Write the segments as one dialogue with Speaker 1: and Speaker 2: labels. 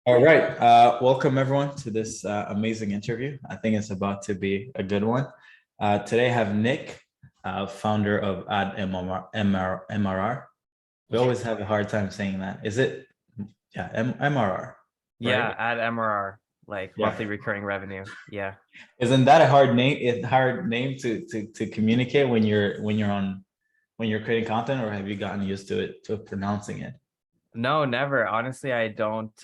Speaker 1: All right. Welcome everyone to this amazing interview. I think it's about to be a good one. Today I have Nick, founder of Ad MRR. We
Speaker 2: Yeah,
Speaker 1: always have a hard time saying that. Is it? Yeah, MRR, right?
Speaker 2: yeah, at MRR, like
Speaker 1: Yeah.
Speaker 2: monthly recurring revenue. Yeah.
Speaker 1: Isn't that a hard name? It's hard name to communicate when you're creating content, or have you gotten used to it to pronouncing it?
Speaker 2: No, never. Honestly, I don't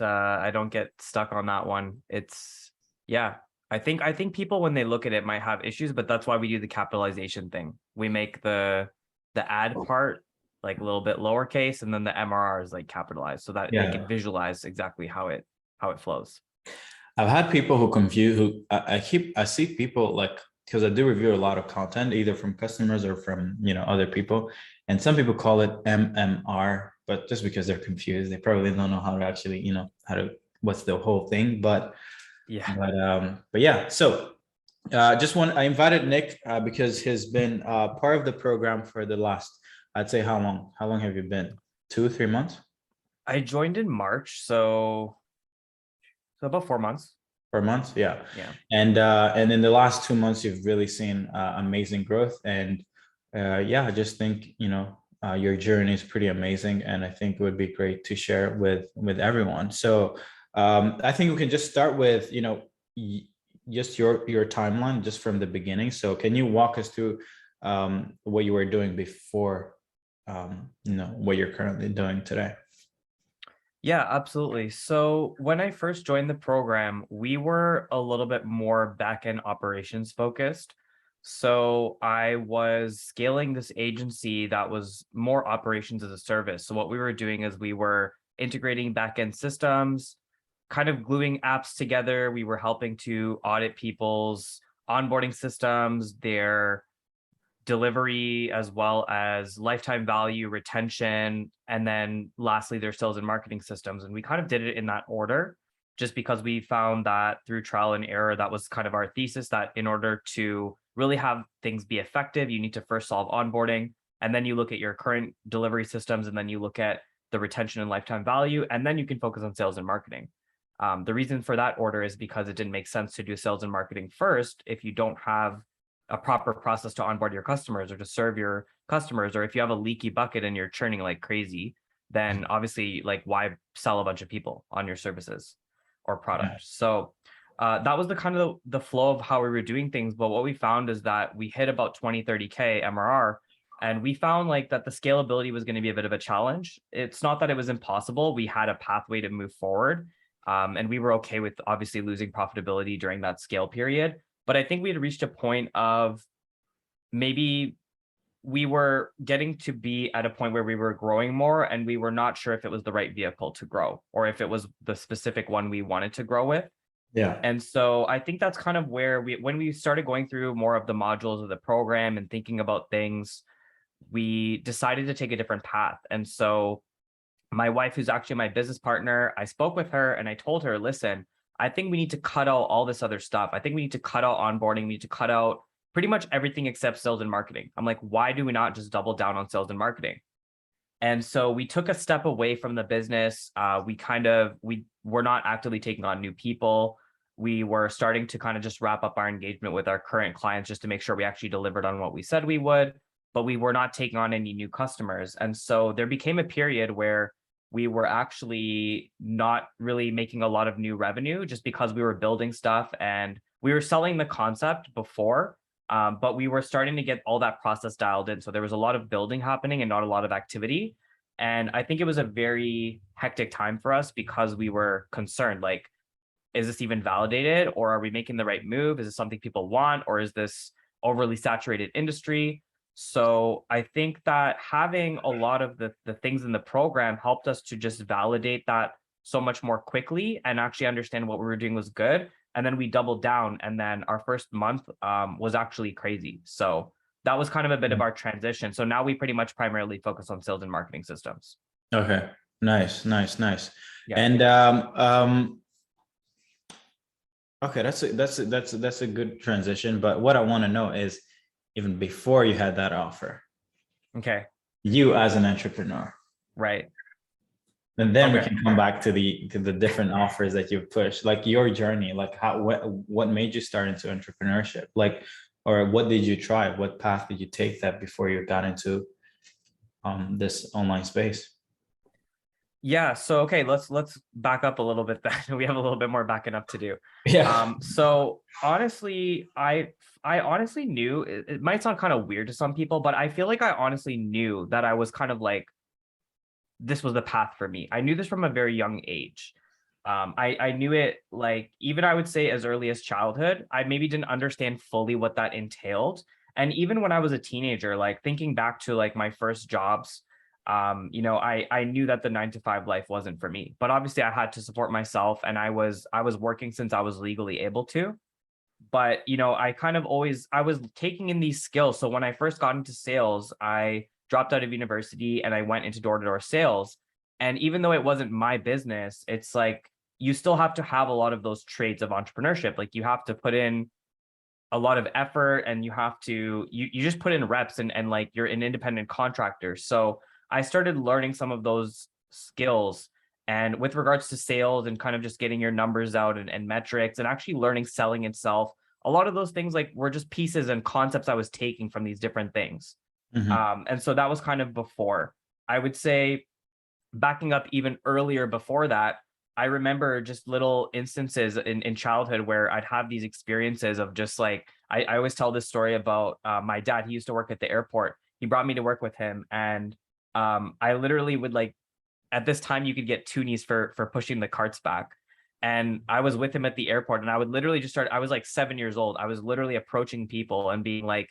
Speaker 2: get stuck on that one. It's yeah. I think people when they look at it might have issues, but that's why we do the capitalization thing. We make the ad part like a little bit lowercase and then the MRR is like capitalized so that they can
Speaker 1: Yeah.
Speaker 2: visualize exactly how it flows.
Speaker 1: I've had people who confuse who I see people like because I do review a lot of content either from customers or from other people, and some people call it MMR, but just because they're confused, they probably don't know how to actually how to what's the whole thing. But
Speaker 2: Yeah.
Speaker 1: but yeah. So I invited Nick because he's been part of the program for the last, I'd say, how long? How long have you been? 2, 3 months?
Speaker 2: I joined in March, so about 4 months.
Speaker 1: 4 months, yeah.
Speaker 2: Yeah.
Speaker 1: And in the last 2 months, you've really seen amazing growth. And yeah, I just think your journey is pretty amazing, and I think it would be great to share with everyone. So I think we can just start with just your timeline, just from the beginning. So can you walk us through what you were doing before what you're currently doing today?
Speaker 2: Yeah, absolutely. So when I first joined the program, we were a little bit more back-end operations focused. So I was scaling this agency that was more operations as a service. So what we were doing is we were integrating back-end systems, kind of gluing apps together. We were helping to audit people's onboarding systems, their delivery, as well as lifetime value, retention, and then lastly, their sales and marketing systems. And we kind of did it in that order, just because we found that through trial and error, that was kind of our thesis, that in order to really have things be effective, you need to first solve onboarding, and then you look at your current delivery systems, and then you look at the retention and lifetime value, and then you can focus on sales and marketing. The reason for that order is because it didn't make sense to do sales and marketing first if you don't have a proper process to onboard your customers or to serve your customers, or if you have a leaky bucket and you're churning like crazy, then obviously, like, why sell a bunch of people on your services or
Speaker 1: Yeah.
Speaker 2: product? So that was the kind of the flow of how we were doing things. But what we found is that we hit about 20, 30K MRR, and we found like that the scalability was going to be a bit of a challenge. It's not that it was impossible. We had a pathway to move forward. And we were okay with obviously losing profitability during that scale period. But I think we had reached a point of maybe we were getting to be at a point where we were growing more and we were not sure if it was the right vehicle to grow or if it was the specific one we wanted to grow with.
Speaker 1: Yeah.
Speaker 2: And so I think that's kind of where when we started going through more of the modules of the program and thinking about things, we decided to take a different path. And so my wife, who's actually my business partner, I spoke with her and I told her, listen, I think we need to cut out all this other stuff. I think we need to cut out onboarding. We need to cut out pretty much everything except sales and marketing. I'm like, why do we not just double down on sales and marketing? And so we took a step away from the business. We were not actively taking on new people. We were starting to kind of just wrap up our engagement with our current clients just to make sure we actually delivered on what we said we would, but we were not taking on any new customers. And so there became a period where we were actually not really making a lot of new revenue just because we were building stuff and we were selling the concept before, but we were starting to get all that process dialed in. So there was a lot of building happening and not a lot of activity. And I think it was a very hectic time for us because we were concerned, like, is this even validated, or are we making the right move? Is this something people want, or is this overly saturated industry? So I think that having a lot of the things in the program helped us to just validate that so much more quickly and actually understand what we were doing was good. And then we doubled down, and then our first month was actually crazy. So that was kind of a bit of our transition. So now we pretty much primarily focus on sales and marketing systems.
Speaker 1: Okay. Nice, nice, nice.
Speaker 2: Yeah.
Speaker 1: And okay, that's a good transition. But what I want to know is, even before you had that offer,
Speaker 2: Okay.
Speaker 1: you as an entrepreneur,
Speaker 2: Right.
Speaker 1: And then we
Speaker 2: Okay.
Speaker 1: can come back to the different offers that you've pushed, like your journey, like how what made you start into entrepreneurship, like, or what did you try? What path did you take that before you got into this online space?
Speaker 2: Yeah, so okay, let's back up a little bit then. We have a little bit more backing up to do.
Speaker 1: Yeah.
Speaker 2: So honestly, I honestly knew it might sound kind of weird to some people, but I feel like I honestly knew that I was kind of like this was the path for me. I knew this from a very young age. I knew it like even I would say as early as childhood. I maybe didn't understand fully what that entailed. And even when I was a teenager, like thinking back to like my first jobs, I knew that the 9 to 5 life wasn't for me. But obviously I had to support myself and I was working since I was legally able to. But I kind of always I was taking in these skills. So when I first got into sales, I dropped out of university and I went into door-to-door sales. And even though it wasn't my business, it's like you still have to have a lot of those traits of entrepreneurship. Like you have to put in a lot of effort and you have to you just put in reps and like you're an independent contractor. So I started learning some of those skills and with regards to sales and kind of just getting your numbers out and metrics and actually learning selling itself, a lot of those things like were just pieces and concepts I was taking from these different things.
Speaker 1: Hmm.
Speaker 2: And so that was kind of before. I would say backing up even earlier before that, I remember just little instances in childhood where I'd have these experiences of just like, I always tell this story about my dad. He used to work at the airport. He brought me to work with him. And I literally would like, at this time, you could get toonies for pushing the carts back. And I was with him at the airport and I would literally just start, I was like 7 years old. I was literally approaching people and being like,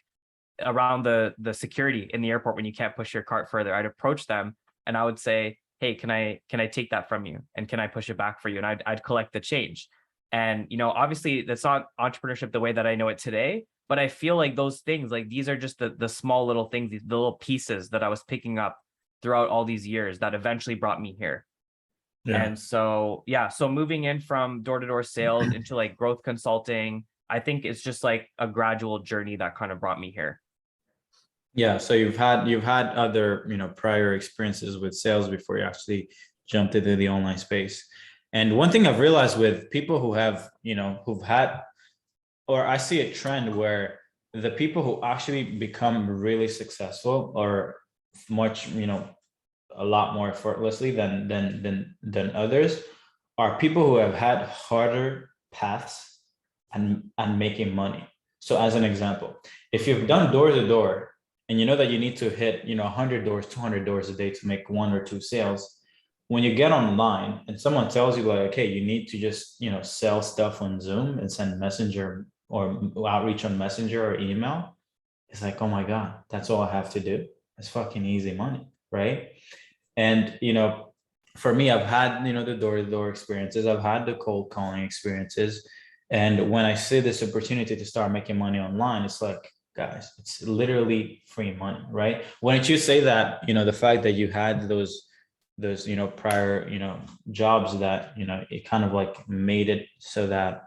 Speaker 2: around the security in the airport when you can't push your cart further. I'd approach them and I would say, "Hey, can I take that from you? And can I push it back for you?" And I'd collect the change. And obviously that's not entrepreneurship the way that I know it today, but I feel like those things, like these are just the small little things, the little pieces that I was picking up throughout all these years that eventually brought me here.
Speaker 1: Yeah.
Speaker 2: And so, yeah, so moving in from door-to-door sales into like growth consulting, I think it's just like a gradual journey that kind of brought me here.
Speaker 1: Yeah, so you've had other, prior experiences with sales before you actually jumped into the online space. And one thing I've realized with people who have, who've had, or I see a trend where the people who actually become really successful are much, a lot more effortlessly than others are people who have had harder paths and making money. So as an example, if you've done door to door and you know that you need to hit 100 doors, 200 doors a day to make 1 or 2 sales, when you get online and someone tells you like, okay, you need to just sell stuff on Zoom and send messenger or outreach on messenger or email, it's like, oh my god, that's all I have to do. It's fucking easy money, right? And for me, I've had the door-to-door experiences, I've had the cold calling experiences, and when I see this opportunity to start making money online, it's like, guys, it's literally free money, right? When did you say that, the fact that you had those prior jobs that it kind of like made it so that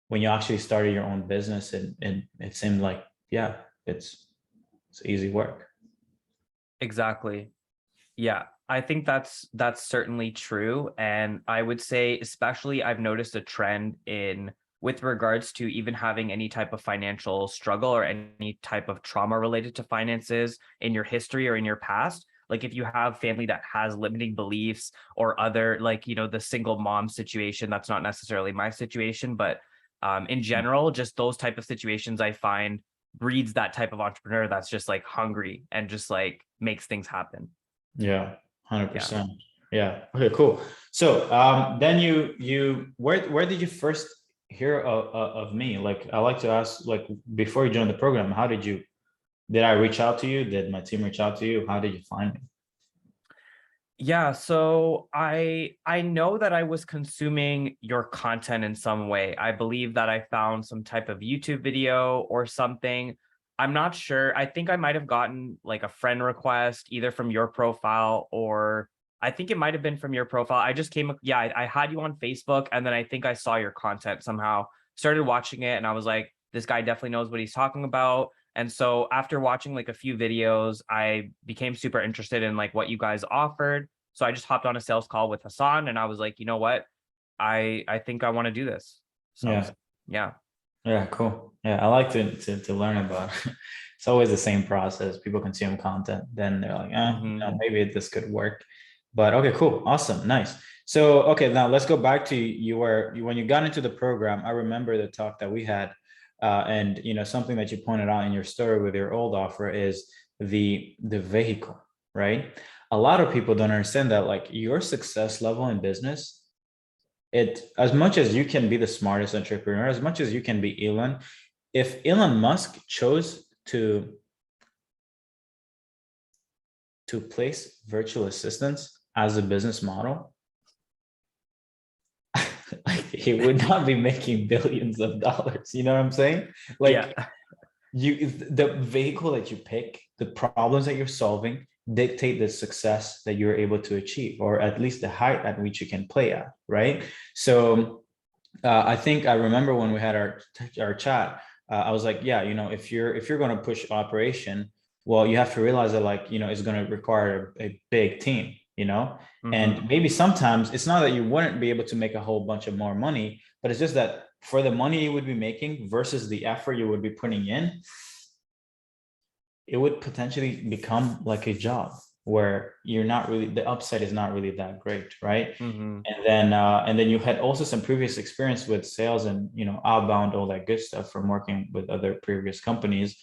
Speaker 1: when you actually started your own business, and it seemed like, yeah, it's easy work.
Speaker 2: Exactly. Yeah, I think that's certainly true. And I would say, especially, I've noticed a trend in with regards to even having any type of financial struggle or any type of trauma related to finances in your history or in your past. Like if you have family that has limiting beliefs or other, like, the single mom situation, that's not necessarily my situation, but in general, just those type of situations I find breeds that type of entrepreneur that's just like hungry and just like makes things happen.
Speaker 1: Yeah,
Speaker 2: Yeah.
Speaker 1: 100%. Yeah. Okay, cool. So then where did you first hear of me? Like I like to ask, like before you joined the program, did I reach out to you? Did my team reach out to you? How did you find me?
Speaker 2: Yeah, so I know that I was consuming your content in some way. I believe that I found some type of YouTube video or something. I'm not sure. I think I might have gotten like a friend request either from your profile or I think it might have been from your profile. I just yeah, I had you on Facebook and then I think I saw your content somehow, started watching it and I was like, this guy definitely knows what he's talking about. And so after watching like a few videos, I became super interested in like what you guys offered. So I just hopped on a sales call with Hassan and I was like, you know what? I think I want to do this. So
Speaker 1: Yeah.
Speaker 2: yeah.
Speaker 1: Yeah, cool. Yeah, I like to learn about. It's always the same process. People consume content, then they're like,
Speaker 2: Mhm.
Speaker 1: maybe this could work. But okay, cool, awesome, nice. So okay, now let's go back to when you got into the program. I remember the talk that we had, and something that you pointed out in your story with your old offer is the vehicle, right? A lot of people don't understand that like your success level in business, it as much as you can be the smartest entrepreneur, as much as you can be Elon, if Elon Musk chose to place virtual assistants as a business model, like he would not be making billions of dollars. You know what I'm saying?
Speaker 2: Yeah.
Speaker 1: Like the vehicle that you pick, the problems that you're solving dictate the success that you're able to achieve, or at least the height at which you can play at, right? So I think I remember when we had our chat, I was like, yeah, if you're going to push operation, well, you have to realize that like, it's going to require a big team, and
Speaker 2: Mhm.
Speaker 1: maybe sometimes it's not that you wouldn't be able to make a whole bunch of more money, but it's just that for the money you would be making versus the effort you would be putting in, it would potentially become like a job where you're not really, the upside is not really that great, right?
Speaker 2: Mhm.
Speaker 1: And then you had also some previous experience with sales and outbound, all that good stuff from working with other previous companies,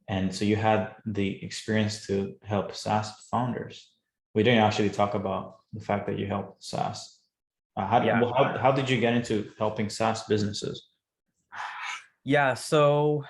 Speaker 1: and so you had the experience to help SaaS founders. We didn't actually talk about the fact that you helped SaaS.
Speaker 2: Yeah.
Speaker 1: How did you get into helping SaaS businesses?
Speaker 2: Yeah. So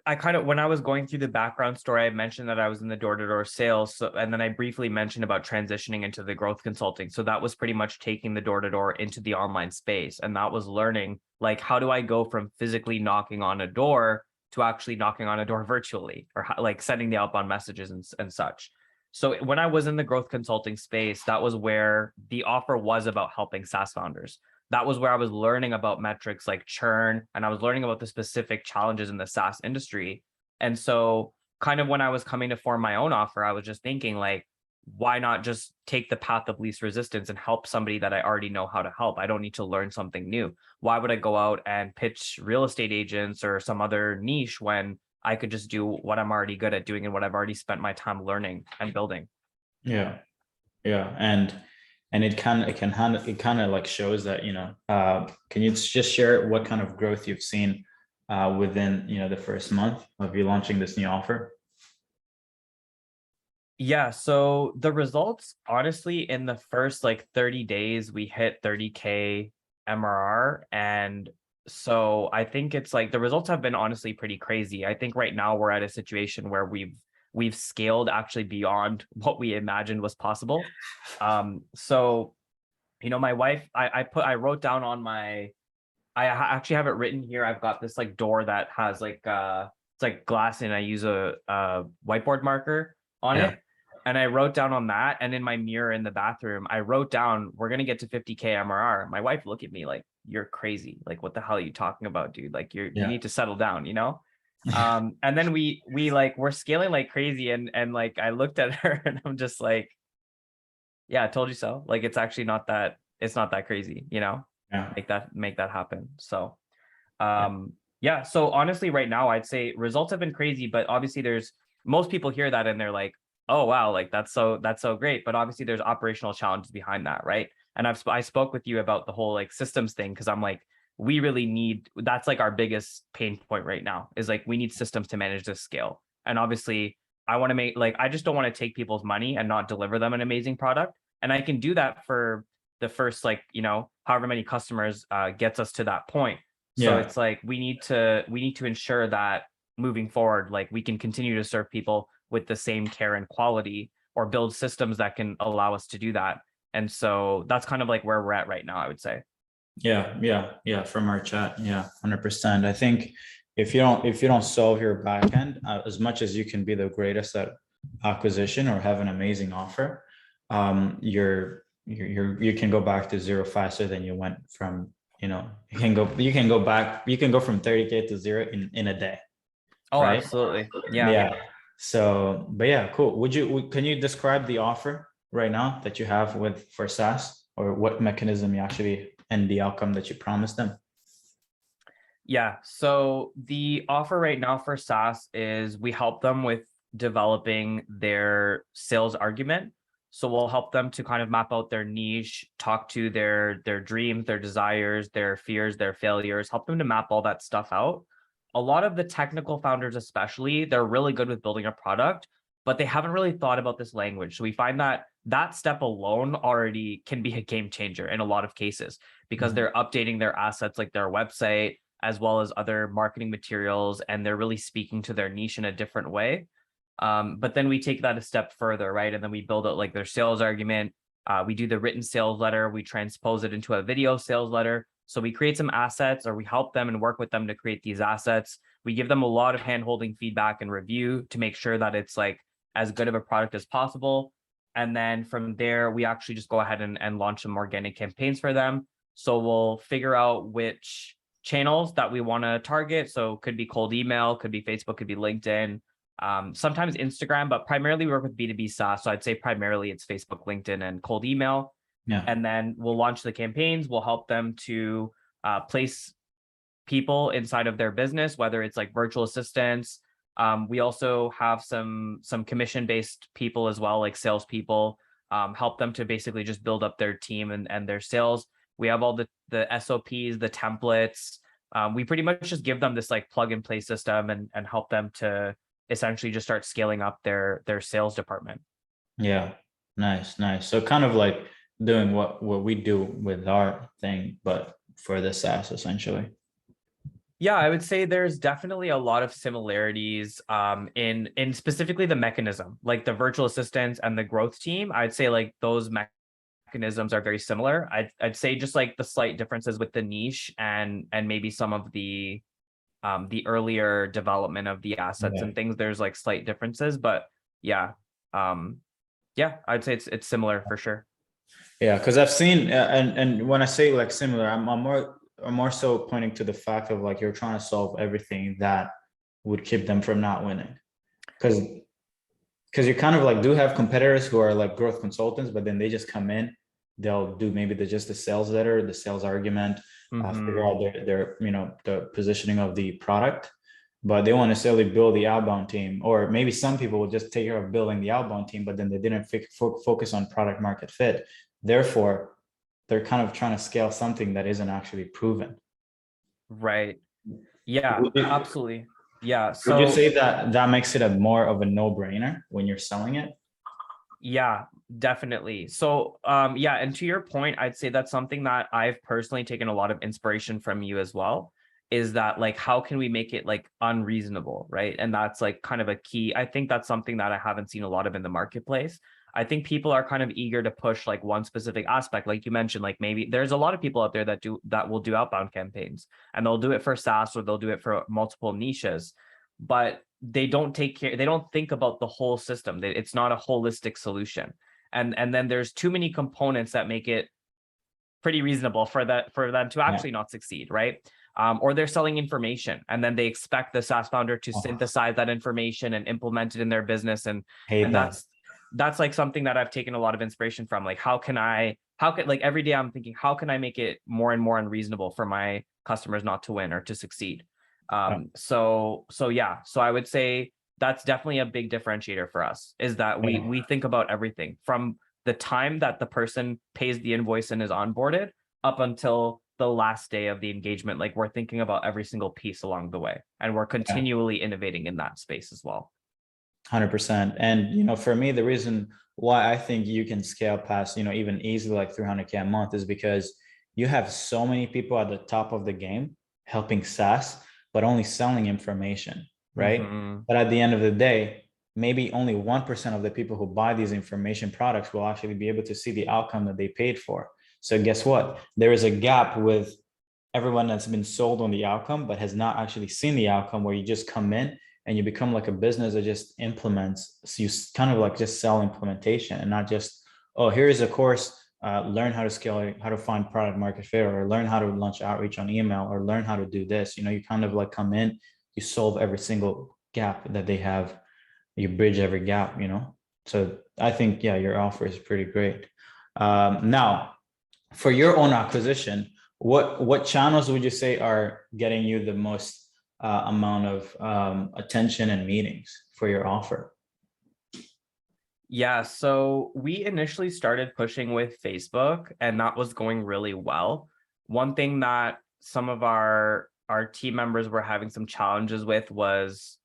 Speaker 2: I kind of, when I was going through the background story, I mentioned that I was in the door-to-door sales. So, and then I briefly mentioned about transitioning into the growth consulting. So that was pretty much taking the door-to-door into the online space. And that was learning, like, how do I go from physically knocking on a door to actually knocking on a door virtually, or like sending the outbound messages and such. So when I was in the growth consulting space, that was where the offer was about helping SaaS founders. That was where I was learning about metrics like churn, and I was learning about the specific challenges in the SaaS industry. And so kind of when I was coming to form my own offer, I was just thinking like, why not just take the path of least resistance and help somebody that I already know how to help? I don't need to learn something new. Why would I go out and pitch real estate agents or some other niche when I could just do what I'm already good at doing and what I've already spent my time learning and building?
Speaker 1: Yeah, yeah, and it kind of like shows that can you just share what kind of growth you've seen within the first month of you launching this new offer?
Speaker 2: Yeah, so the results, honestly, in the first like 30 days, we hit 30K MRR. And so I think it's like the results have been honestly pretty crazy. I think right now we're at a situation where we've scaled actually beyond what we imagined was possible. So my wife, I wrote down on my, actually have it written here. I've got this like door that has like it's like glass, and I use a whiteboard marker on
Speaker 1: Yeah,
Speaker 2: it. And I wrote down on that, and in my mirror in the bathroom, I wrote down, we're gonna get to 50K MRR. My wife looked at me like, you're crazy. Like, what the hell are you talking about, dude? Like, you
Speaker 1: yeah,
Speaker 2: need to settle down. And then we like we're scaling like crazy, and like I looked at her and I'm just like, yeah, I told you so. Like, it's not that crazy.
Speaker 1: yeah,
Speaker 2: Make that happen. So yeah, so honestly right now I'd say results have been crazy, but obviously there's, most people hear that and they're like, oh wow, like that's so great, but obviously there's operational challenges behind that, right? And I spoke with you about the whole like systems thing, because I'm like, we really need, that's like our biggest pain point right now, is like we need systems to manage this scale. And obviously I want to make, like, I just don't want to take people's money and not deliver them an amazing product. And I can do that for the first, like, however many customers gets us to that point. So
Speaker 1: yeah.
Speaker 2: it's like we need to ensure that moving forward, like we can continue to serve people with the same care and quality, or build systems that can allow us to do that. And so that's kind of like where we're at right now, I would say.
Speaker 1: Yeah, yeah, yeah. From our chat, yeah, 100%. I think if you don't solve your back end, as much as you can be the greatest at acquisition or have an amazing offer, you can go back to zero faster than you went from. You can go from 30K to zero in a day,
Speaker 2: Oh,
Speaker 1: right?
Speaker 2: absolutely. Yeah.
Speaker 1: Yeah. So, but yeah, cool. Can you describe the offer? right now that you have with for SaaS, or what mechanism you actually and the outcome that you promised them?
Speaker 2: Yeah. So the offer right now for SaaS is we help them with developing their sales argument. So we'll help them to kind of map out their niche, talk to their dreams, their desires, their fears, their failures, help them to map all that stuff out. A lot of the technical founders, especially, they're really good with building a product, but they haven't really thought about this language. So we find that that step alone already can be a game changer in a lot of cases because
Speaker 1: Mhm.
Speaker 2: they're updating their assets like their website as well as other marketing materials, and they're really speaking to their niche in a different way. But then we take that a step further, right? And then we build out like their sales argument. We do the written sales letter. We transpose it into a video sales letter. So we create some assets, or we help them and work with them to create these assets. We give them a lot of hand-holding feedback and review to make sure that it's like as good of a product as possible. And then from there, we actually just go ahead and launch some organic campaigns for them. So we'll figure out which channels that we want to target. So could be cold email, could be Facebook, could be LinkedIn, sometimes Instagram, but primarily we work with B2B SaaS. So I'd say primarily it's Facebook, LinkedIn, and cold email.
Speaker 1: Yeah.
Speaker 2: And then we'll launch the campaigns. We'll help them to place people inside of their business, whether it's like virtual assistants. We also have some commission-based people as well, like salespeople, help them to basically just build up their team and their sales. We have all the SOPs, the templates. We pretty much just give them this like plug and play system and help them to essentially just start scaling up their sales department.
Speaker 1: Yeah. Nice, nice. So kind of like doing what we do with our thing, but for the SaaS essentially.
Speaker 2: Yeah, I would say there's definitely a lot of similarities in specifically the mechanism, like the virtual assistants and the growth team. I'd say like those mechanisms are very similar. I'd say just like the slight differences with the niche and maybe some of the earlier development of the assets
Speaker 1: Yeah.
Speaker 2: and things. There's like slight differences, but yeah, um, yeah, I'd say it's similar for sure.
Speaker 1: Yeah, because I've seen and when I say like similar, I'm more so pointing to the fact of like you're trying to solve everything that would keep them from not winning. Because you kind of like do have competitors who are like growth consultants, but then they just come in, they'll do maybe just the sales letter, the sales argument, figure
Speaker 2: Mm-hmm.
Speaker 1: out their the positioning of the product, but they won't necessarily build the outbound team. Or maybe some people will just take care of building the outbound team, but then they didn't focus on product market fit. Therefore, they're kind of trying to scale something that isn't actually proven.
Speaker 2: Right. Yeah,
Speaker 1: Would you,
Speaker 2: absolutely. Yeah.
Speaker 1: would you
Speaker 2: So
Speaker 1: say that that makes it a more of a no-brainer when you're selling it?
Speaker 2: yeah, definitely. So yeah, and to your point, I'd say that's something that I've personally taken a lot of inspiration from you as well, is that like how can we make it like unreasonable, right? And that's like kind of a key. I think that's something that I haven't seen a lot of in the marketplace. I think people are kind of eager to push like one specific aspect, like you mentioned, like maybe there's a lot of people out there that will do outbound campaigns and they'll do it for SaaS or they'll do it for multiple niches, but they don't they don't think about the whole system. It's not a holistic solution. And then there's too many components that make it pretty reasonable for them to
Speaker 1: Yeah.
Speaker 2: actually not succeed, right? Or they're selling information and then they expect the SaaS founder to
Speaker 1: Oh,
Speaker 2: synthesize that information and implement it in their business.
Speaker 1: hate
Speaker 2: And
Speaker 1: that.
Speaker 2: that's like something that I've taken a lot of inspiration from. Like how can like every day I'm thinking, how can I make it more and more unreasonable for my customers not to win or to succeed?
Speaker 1: Yeah.
Speaker 2: So yeah, so I would say that's definitely a big differentiator for us, is that
Speaker 1: Yeah.
Speaker 2: we think about everything from the time that the person pays the invoice and is onboarded up until the last day of the engagement. Like we're thinking about every single piece along the way, and we're
Speaker 1: Yeah.
Speaker 2: continually innovating in that space as well.
Speaker 1: 100%. And for me, the reason why I think you can scale past, even easily like 300K a month is because you have so many people at the top of the game helping SaaS, but only selling information, right?
Speaker 2: Mm-hmm.
Speaker 1: But at the end of the day, maybe only 1% of the people who buy these information products will actually be able to see the outcome that they paid for. So guess what? There is a gap with everyone that's been sold on the outcome, but has not actually seen the outcome, where you just come in and you become like a business that just implements. So you kind of like just sell implementation and not just, oh, here's a course, learn how to scale, how to find product market fit, or learn how to launch outreach on email, or learn how to do this. You kind of like come in, you solve every single gap that they have, you bridge every gap. So I think, yeah, your offer is pretty great. Now, for your own acquisition, what channels would you say are getting you the most amount of attention and meetings for your offer?
Speaker 2: Yeah, so we initially started pushing with Facebook, and that was going really well. One thing that some of our team members were having some challenges with was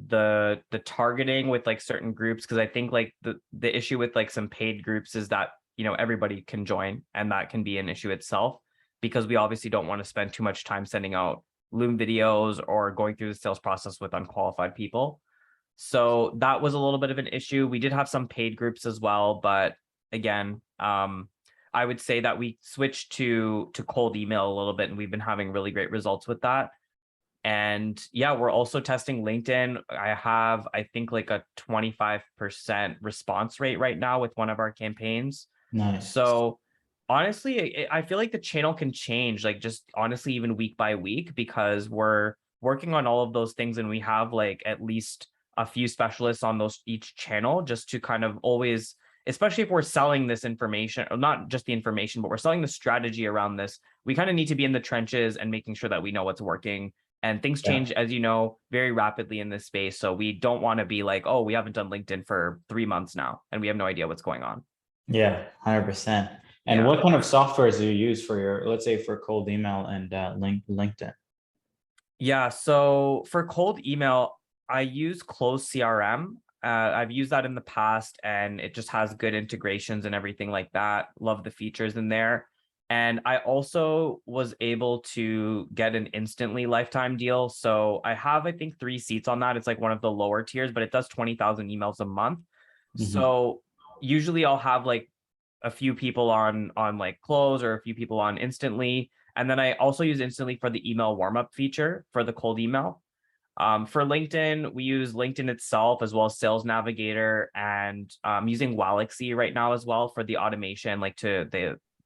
Speaker 2: the targeting with like certain groups, because I think like the issue with like some paid groups is that, you know, everybody can join, and that can be an issue itself, because we obviously don't want to spend too much time sending out Loom videos or going through the sales process with unqualified people. So that was a little bit of an issue. We did have some paid groups as well, but again, I would say that we switched to cold email a little bit, and we've been having really great results with that. And yeah, we're also testing LinkedIn. I have, I think, like a 25% response rate right now with one of our campaigns.
Speaker 1: Nice.
Speaker 2: So honestly, I feel like the channel can change, like just honestly, even week by week, because we're working on all of those things, and we have like at least a few specialists on those each channel, just to kind of always, especially if we're selling this information, or not just the information, but we're selling the strategy around this, we kind of need to be in the trenches and making sure that we know what's working. And things
Speaker 1: Yeah.
Speaker 2: change, as you know, very rapidly in this space. So we don't want to be like, oh, we haven't done LinkedIn for 3 months now, and we have no idea what's going on.
Speaker 1: Yeah, 100%. And
Speaker 2: Yeah.
Speaker 1: what kind of softwares do you use for your, let's say, for cold email and LinkedIn?
Speaker 2: Yeah. So for cold email, I use Close CRM. I've used that in the past, and it just has good integrations and everything like that. Love the features in there. And I also was able to get an instantly lifetime deal. So I have, I think, 3 seats on that. It's like one of the lower tiers, but it does 20,000 emails a month.
Speaker 1: Mhm.
Speaker 2: So usually I'll have like a few people on like Close, or a few people on instantly. And then I also use instantly for the email warm-up feature for the cold email. For LinkedIn, we use LinkedIn itself, as well as Sales Navigator, and using Walaxy right now as well for the automation, like to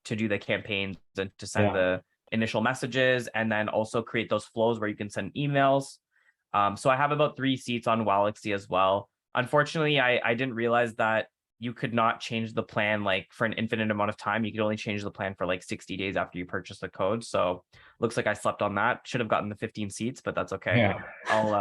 Speaker 2: do the campaigns and to send
Speaker 1: Yeah.
Speaker 2: the initial messages, and then also create those flows where you can send emails. So I have about 3 seats on Walaxy as well. Unfortunately, I didn't realize that you could not change the plan like for an infinite amount of time. You could only change the plan for like 60 days after you purchase the code. So looks like I slept on that. Should have gotten the 15 seats, but that's okay.
Speaker 1: Yeah.
Speaker 2: I'll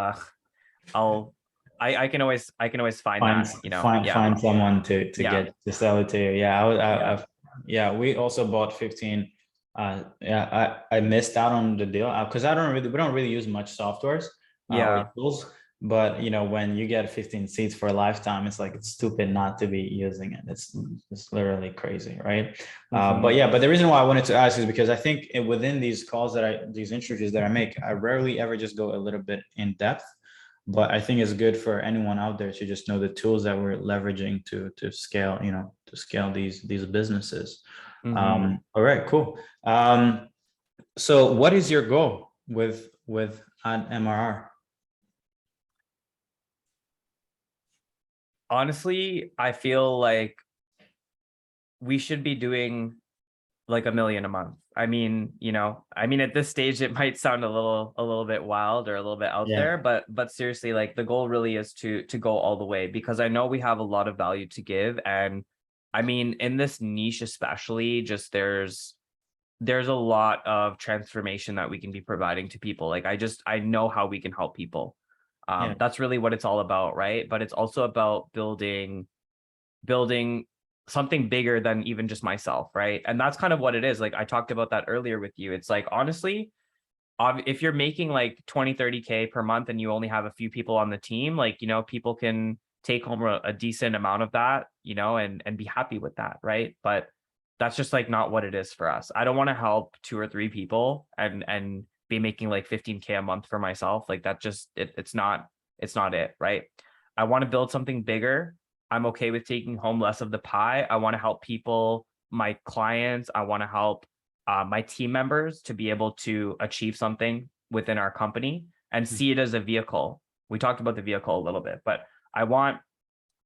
Speaker 2: I'll I can always find
Speaker 1: Find
Speaker 2: that, you know.
Speaker 1: find
Speaker 2: Yeah.
Speaker 1: find someone to
Speaker 2: Yeah.
Speaker 1: get to sell it to you. Yeah,
Speaker 2: Yeah.
Speaker 1: yeah, we also bought 15. Yeah, I missed out on the deal because we don't really use much softwares or
Speaker 2: Yeah.
Speaker 1: tools. But you know, when you get 15 seats for a lifetime, it's like it's stupid not to be using it. It's literally crazy, right? But
Speaker 2: Mhm.
Speaker 1: yeah, but the reason why I wanted to ask is because I think within these calls these interviews that I make, I rarely ever just go a little bit in depth, but I think it's good for anyone out there to just know the tools that we're leveraging to scale, you know, to scale these businesses.
Speaker 2: Mhm.
Speaker 1: All right, cool. So what is your goal with an MRR?
Speaker 2: Honestly, I feel like we should be doing like 1 million a month. I mean, you know, I mean, at this stage, it might sound a little bit wild or a little bit out
Speaker 1: Yeah,
Speaker 2: there, but seriously, like the goal really is to go all the way, because I know we have a lot of value to give. And I mean, in this niche, especially, just there's a lot of transformation that we can be providing to people. Like I know how we can help people.
Speaker 1: yeah,
Speaker 2: That's really what it's all about, right? But it's also about building something bigger than even just myself, right? And that's kind of what it is. Like I talked about that earlier with you. It's like, honestly, if you're making like 20, 30K per month, and you only have a few people on the team, like, you know, people can take home a decent amount of that, you know, and be happy with that, right? But that's just like not what it is for us. I don't want to help 2 or 3 people and be making like 15K a month for myself. Like that just it's not it, right? I want to build something bigger. I'm okay with taking home less of the pie. I want to help people, my clients. I want to help my team members to be able to achieve something within our company and see it as a vehicle. We talked about the vehicle a little bit, but I want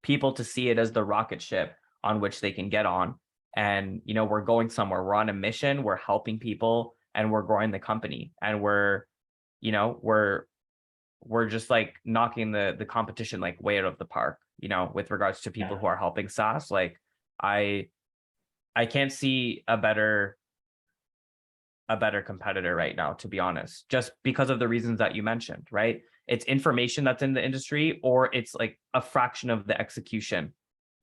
Speaker 2: people to see it as the rocket ship on which they can get on. And, you know, we're going somewhere. We're on a mission. We're helping people, and we're growing the company. And you know, we're just like knocking the competition like way out of the park. with regards to people
Speaker 1: Yeah.
Speaker 2: who are helping SaaS. Like I can't see a better competitor right now, to be honest, just because of the reasons that you mentioned, right? It's information that's in the industry, or it's like a fraction of the execution.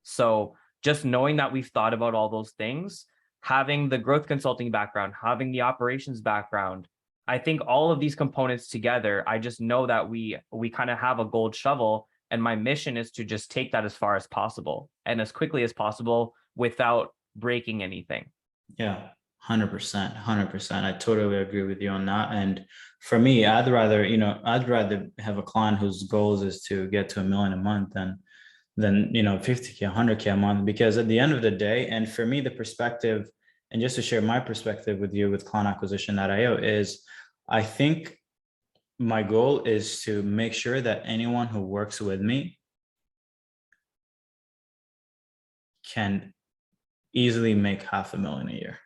Speaker 2: So just knowing that we've thought about all those things, having the growth consulting background, having the operations background, I think all of these components together, I just know that we kind of have a gold shovel, and my mission is to just take that as far as possible and as quickly as possible without breaking anything.
Speaker 1: Yeah, 100%, 100%. I totally agree with you on that. And for me, I'd rather have a client whose goals is to get to 1 million a month than 50K, 100K a month. Because at the end of the day, and for me, the perspective, and just to share my perspective with you with client acquisition.io is, I think my goal is to make sure that anyone who works with me can easily make 500,000 a year.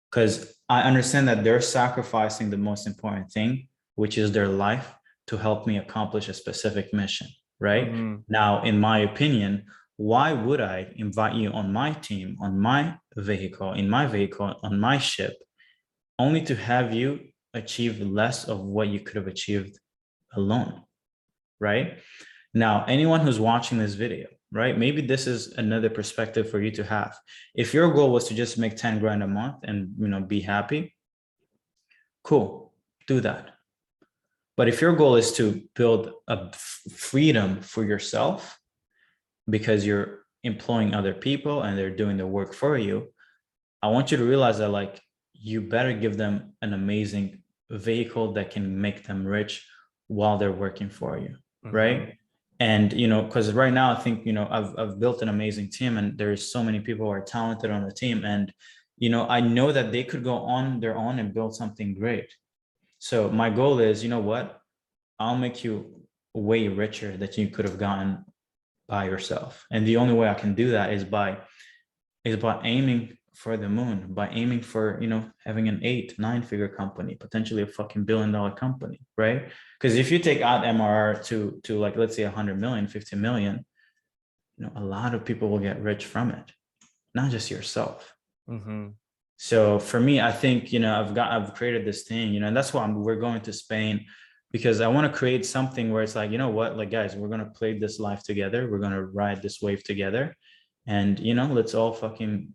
Speaker 1: Because I understand that they're sacrificing the most important thing, which is their life, to help me accomplish a specific mission, right?
Speaker 2: Mm-hmm.
Speaker 1: Now, in my opinion, why would I invite you on my team, on my vehicle, in my vehicle, on my ship, only to have you achieve less of what you could have achieved alone, right? Now, anyone who's watching this video, right? Maybe this is another perspective for you to have. If your goal was to just make 10 grand a month and be happy, cool, do that. But if your goal is to build a freedom for yourself because you're employing other people and they're doing the work for you, I want you to realize that like you better give them an amazing vehicle that can make them rich while they're working for you,
Speaker 2: Mm-hmm.
Speaker 1: right? And because right now I think I've built an amazing team, and there's so many people who are talented on the team, and I know that they could go on their own and build something great. So my goal is, what? I'll make you way richer that you could have gotten by yourself. And the only way I can do that is by aiming for the moon, by aiming for, having an 8-9 figure company, potentially a fucking $1 billion company, right? Because if you take out MRR to like, let's say 100 million, 50 million, a lot of people will get rich from it, not just yourself.
Speaker 2: Mm-hmm.
Speaker 1: So for me, I think, I've created this thing, and that's why we're going to Spain, because I want to create something where it's like, what, like, guys, we're going to play this life together. We're going to ride this wave together. And, let's all fucking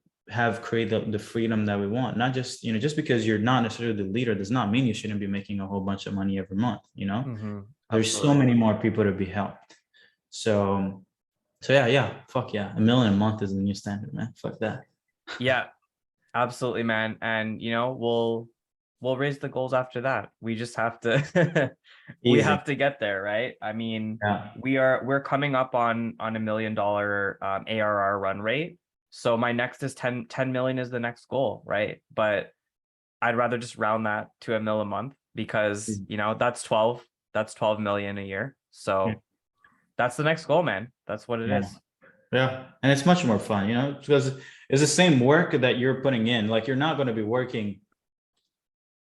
Speaker 1: create the freedom that we want. Not just, just because you're not necessarily the leader does not mean you shouldn't be making a whole bunch of money every month.
Speaker 2: Mm-hmm.
Speaker 1: There's so many more people to be helped. So yeah, fuck yeah. 1 million a month is the new standard, man. Fuck that.
Speaker 2: Yeah, absolutely, man. And we'll raise the goals after that. We just have to we
Speaker 1: Easy.
Speaker 2: have to get there, right? I mean,
Speaker 1: Yeah.
Speaker 2: we're coming up on $1 million ARR run rate. So my next is 10 million is the next goal, right? But I'd rather just round that to $1 million a month, because that's 12 million a year. So
Speaker 1: Yeah.
Speaker 2: that's the next goal, man. That's what it is.
Speaker 1: Yeah. And it's much more fun, because it's the same work that you're putting in. Like, you're not going to be working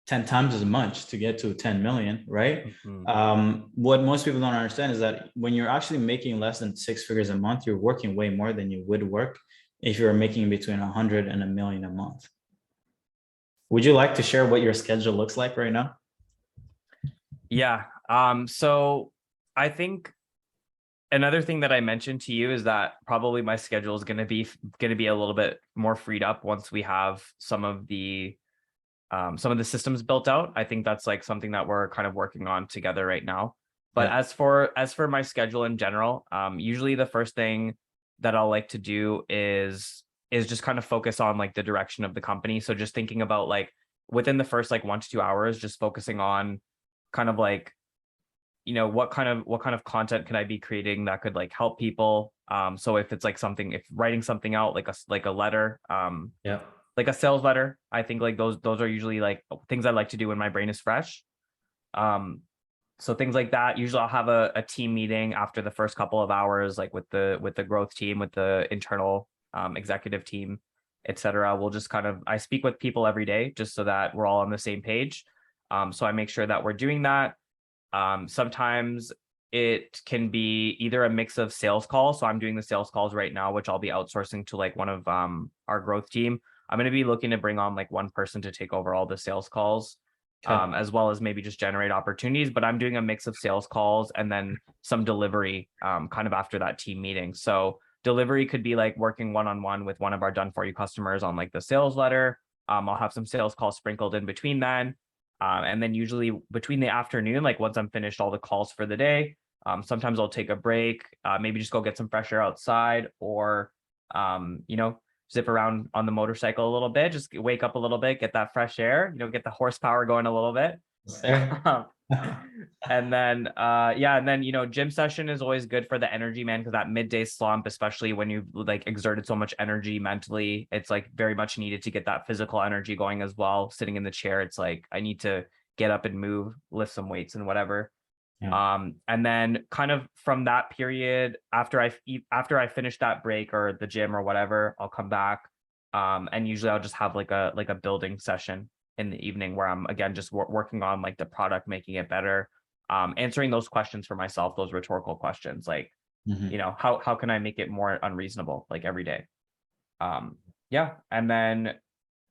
Speaker 1: 10 times as much to get to 10 million, right?
Speaker 2: Mm-hmm.
Speaker 1: What most people don't understand is that when you're actually making less than 6 figures a month, you're working way more than you would work if you're making between 100 and 1 million a month. Would you like to share what your schedule looks like right now?
Speaker 2: Yeah. So I think another thing that I mentioned to you is that probably my schedule is going to be a little bit more freed up once we have some of the systems built out. I think that's like something that we're kind of working on together right now. But
Speaker 1: Yeah.
Speaker 2: as for my schedule in general, usually the first thing that I'll like to do is just kind of focus on like the direction of the company. So just thinking about like within the first like 1 to 2 hours, just focusing on kind of like, what kind of content can I be creating that could like help people. So if it's like if writing something out like a letter,
Speaker 1: Yeah.
Speaker 2: like a sales letter, I think like those are usually like things I like to do when my brain is fresh. So things like that. Usually I'll have a team meeting after the first couple of hours, like with the growth team, with the internal executive team, etc. We'll just I speak with people every day just so that we're all on the same page. So I make sure that we're doing that. Sometimes it can be either a mix of sales calls. So I'm doing the sales calls right now, which I'll be outsourcing to like one of our growth team. I'm going to be looking to bring on like one person to take over all the sales calls,
Speaker 1: Okay.
Speaker 2: as well as maybe just generate opportunities. But I'm doing a mix of sales calls and then some delivery kind of after that team meeting. So delivery could be like working one-on-one with one of our done for you customers on like the sales letter. I'll have some sales calls sprinkled in between then. And then usually between the afternoon, like once I'm finished all the calls for the day, sometimes I'll take a break, maybe just go get some fresh air outside, or, zip around on the motorcycle a little bit, just wake up a little bit, get that fresh air, get the horsepower going a little bit.
Speaker 1: Sir.
Speaker 2: And then, gym session is always good for the energy, man, because that midday slump, especially when you've like exerted so much energy mentally, it's like very much needed to get that physical energy going as well. Sitting in the chair, it's like, I need to get up and move, lift some weights and whatever.
Speaker 1: Yeah.
Speaker 2: And then kind of from that period, after I finish that break or the gym or whatever, I'll come back. And usually I'll just have like a building session in the evening where I'm again just working on like the product, making it better, answering those questions for myself, those rhetorical questions, like,
Speaker 1: Mhm.
Speaker 2: how can I make it more unreasonable, like every day. And then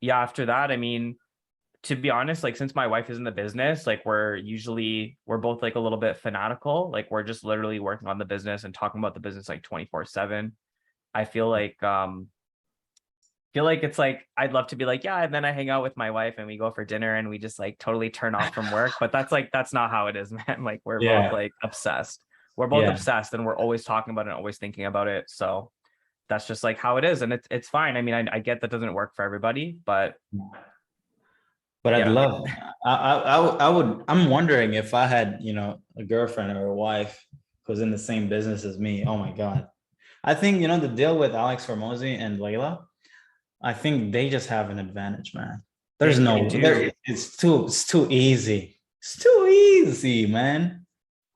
Speaker 2: after that, I mean, to be honest, like since my wife is in the business, like we're both like a little bit fanatical, like we're just literally working on the business and talking about the business like 24/7. I feel like it's like I'd love to be like, yeah, and then I hang out with my wife and we go for dinner and we just like totally turn off from work. But that's not how it is, man. Like we're both
Speaker 1: Yeah.
Speaker 2: like obsessed. We're both
Speaker 1: Yeah.
Speaker 2: obsessed and we're always talking about it and always thinking about it. So that's just like how it is. And it's fine. I mean, I get that doesn't work for everybody, but
Speaker 1: But I'd
Speaker 2: yeah.
Speaker 1: love, I would, I'm wondering if I had, a girlfriend or a wife who's in the same business as me. Oh my God. I think, the deal with Alex Hormozy and Layla, I think they just have an advantage, man. There's
Speaker 2: They
Speaker 1: no,
Speaker 2: do.
Speaker 1: it's too easy. It's too easy, man.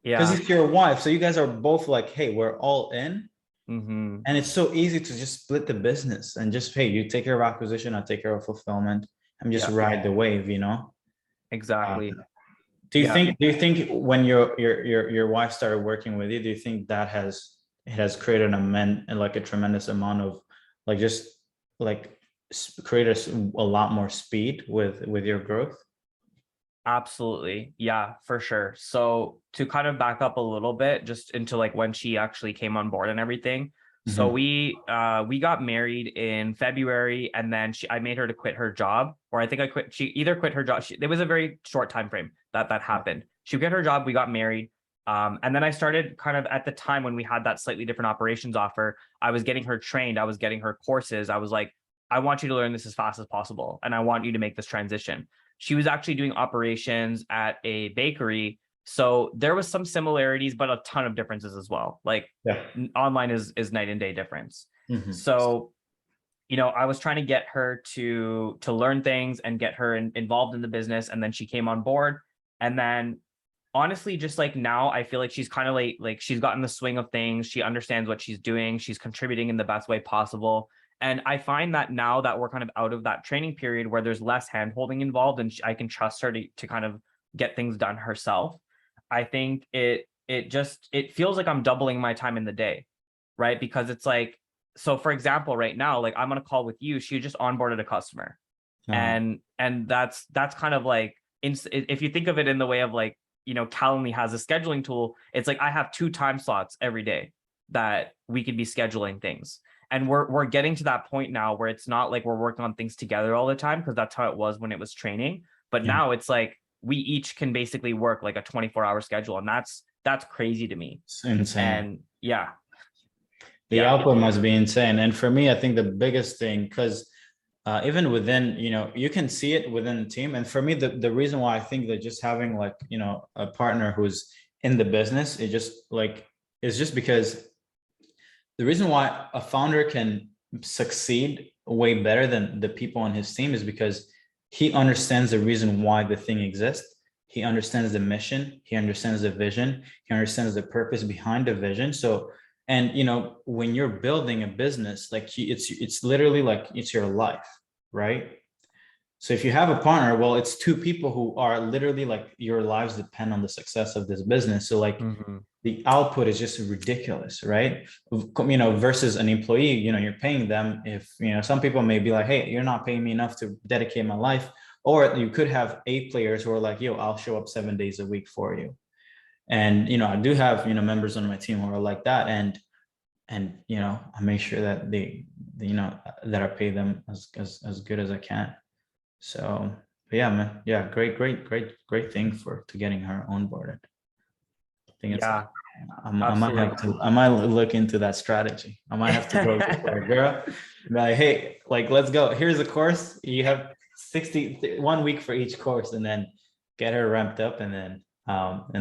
Speaker 1: Because
Speaker 2: Yeah.
Speaker 1: it's your wife. So you guys are both like, hey, we're all in.
Speaker 2: Mm-hmm.
Speaker 1: And it's so easy to just split the business and just, hey, you take care of acquisition, I take care of fulfillment. I'm just
Speaker 2: Yeah,
Speaker 1: ride the wave. Uh,
Speaker 2: exactly.
Speaker 1: do you
Speaker 2: Yeah.
Speaker 1: think when your wife started working with you, do you think that it has created like a tremendous amount of like just like create a lot more speed with your growth?
Speaker 2: Absolutely. Yeah, for sure. So to kind of back up a little bit just into like when she actually came on board and everything. So
Speaker 1: Mhm.
Speaker 2: we got married in February, and then I made her to quit her job, or I think she either quit her job. There was a very short time frame that happened. She quit her job, we got married. And then I started kind of at the time when we had that slightly different operations offer, I was getting her trained, I was getting her courses. I was like, I want you to learn this as fast as possible, and I want you to make this transition. She was actually doing operations at a bakery. So there was some similarities, but a ton of differences as well. Like
Speaker 1: Yeah.
Speaker 2: online is night and day difference.
Speaker 1: Mhm.
Speaker 2: So, I was trying to get her to learn things and get her involved in the business. And then she came on board. And then honestly, just like now, I feel like she's kind of like she's gotten the swing of things. She understands what she's doing. She's contributing in the best way possible. And I find that now that we're kind of out of that training period where there's less hand holding involved and I can trust her to kind of get things done herself. I think it feels like I'm doubling my time in the day, right? Because it's like, so for example, right now, like I'm on a call with you, she just onboarded a customer.
Speaker 1: Uh,
Speaker 2: And that's kind of like, if you think of it in the way of like, Calendly has a scheduling tool. It's like I have 2 time slots every day that we could be scheduling things. And we're getting to that point now where it's not like we're working on things together all the time, because that's how it was when it was training. But
Speaker 1: yeah,
Speaker 2: now it's like we each can basically work like a 24-hour schedule, and that's crazy to me.
Speaker 1: it's insane.
Speaker 2: And yeah,
Speaker 1: The
Speaker 2: yeah,
Speaker 1: output must be insane. And for me, I think the biggest thing, because even within, you can see it within the team. And for me, the reason why I think that just having like, a partner who's in the business, is just because the reason why a founder can succeed way better than the people on his team is because he understands the reason why the thing exists. He understands the mission. He understands the vision. He understands the purpose behind the vision. So, and when you're building a business, like it's literally like it's your life, right? So if you have a partner, well, it's two people who are literally like your lives depend on the success of this business. So like
Speaker 2: Mhm.
Speaker 1: the output is just ridiculous, right? Versus an employee, you're paying them. If, some people may be like, hey, you're not paying me enough to dedicate my life. Or you could have A players who are like, yo, I'll show up 7 days a week for you. And, I do have, members on my team who are like that. And, I make sure that that I pay them as good as I can. So, but yeah, man. Yeah. Great thing to getting her onboarded. I think it's
Speaker 2: Yeah,
Speaker 1: I might look into that strategy. I might have to go to a girl, be like, hey, like, let's go. Here's a course. You have 1 week for each course, and then get her ramped up, and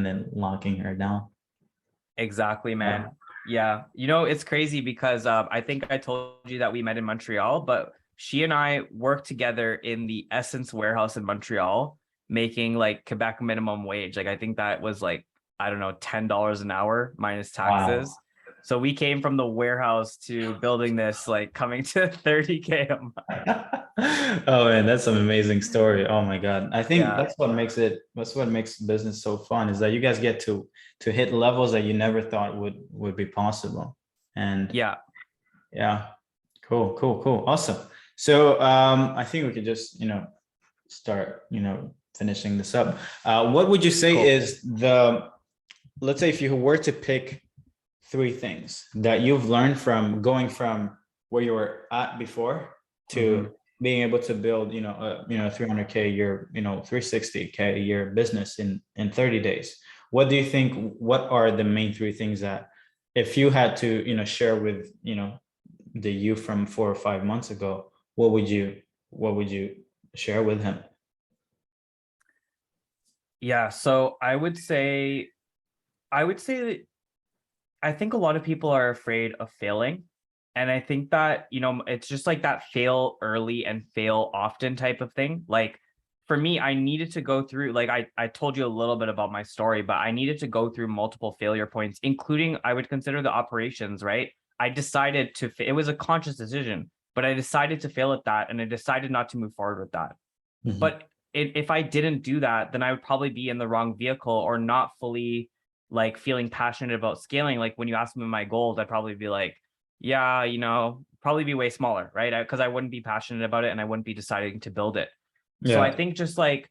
Speaker 1: then locking her down.
Speaker 2: exactly,
Speaker 1: Yeah.
Speaker 2: man. Yeah, it's crazy because I think I told you that we met in Montreal, but she and I worked together in the Essence warehouse in Montreal, making like Quebec minimum wage. Like I think that was like, I don't know, $10 an hour minus
Speaker 1: Wow.
Speaker 2: taxes. So we came from the warehouse to building this, like coming to 30K a month.
Speaker 1: Oh man, that's an amazing story. Oh my God. I think
Speaker 2: Yeah,
Speaker 1: that's what makes business so fun, is that you guys get to hit levels that you never thought would be possible. And
Speaker 2: yeah,
Speaker 1: yeah, cool. Awesome. So I think we could just, start, finishing this up. What would you say
Speaker 2: cool.
Speaker 1: is let's say if you were to pick three things that you've learned from going from where you were at before
Speaker 2: Mhm.
Speaker 1: to being able to build, 300K a year, 360K a year business in 30 days. What are the main three things that, if you had to, share with, the you from 4 or 5 months ago, what would you share with him?
Speaker 2: Yeah, so I would say I think a lot of people are afraid of failing. And I think that, it's just like that fail early and fail often type of thing. Like for me, I needed to go through, like I told you a little bit about my story, but I needed to go through multiple failure points, including I would consider the operations, right? I decided it was a conscious decision, but I decided to fail at that and I decided not to move forward with that.
Speaker 1: Mhm.
Speaker 2: But if I didn't do that, then I would probably be in the wrong vehicle or not fully like feeling passionate about scaling. Like when you ask me my goals, I'd probably be like, yeah, probably be way smaller, right? Because I wouldn't be passionate about it and I wouldn't be deciding to build it. So I
Speaker 1: Yeah.
Speaker 2: think just like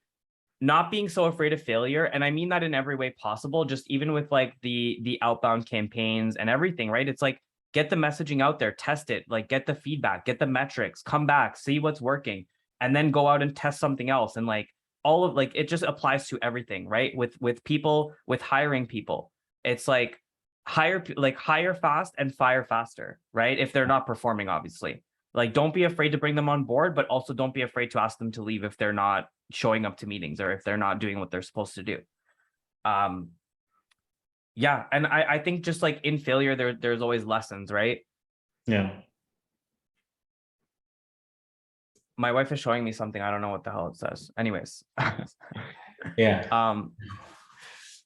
Speaker 2: not being so afraid of failure, and I mean that in every way possible, just even with like the outbound campaigns and everything, right? It's like get the messaging out there, test it, like get the feedback, get the metrics, come back, see what's working, and then go out and test something else. And like all of like it just applies to everything, right? With people, with hiring people. It's like hire fast and fire faster, right? If they're not performing, obviously. Like don't be afraid to bring them on board, but also don't be afraid to ask them to leave if they're not showing up to meetings or if they're not doing what they're supposed to do. Um, yeah, and I think just like in failure, there's always lessons, right?
Speaker 1: Yeah.
Speaker 2: My wife is showing me something. I don't know what the hell it says. Anyways,
Speaker 1: Yeah.
Speaker 2: um,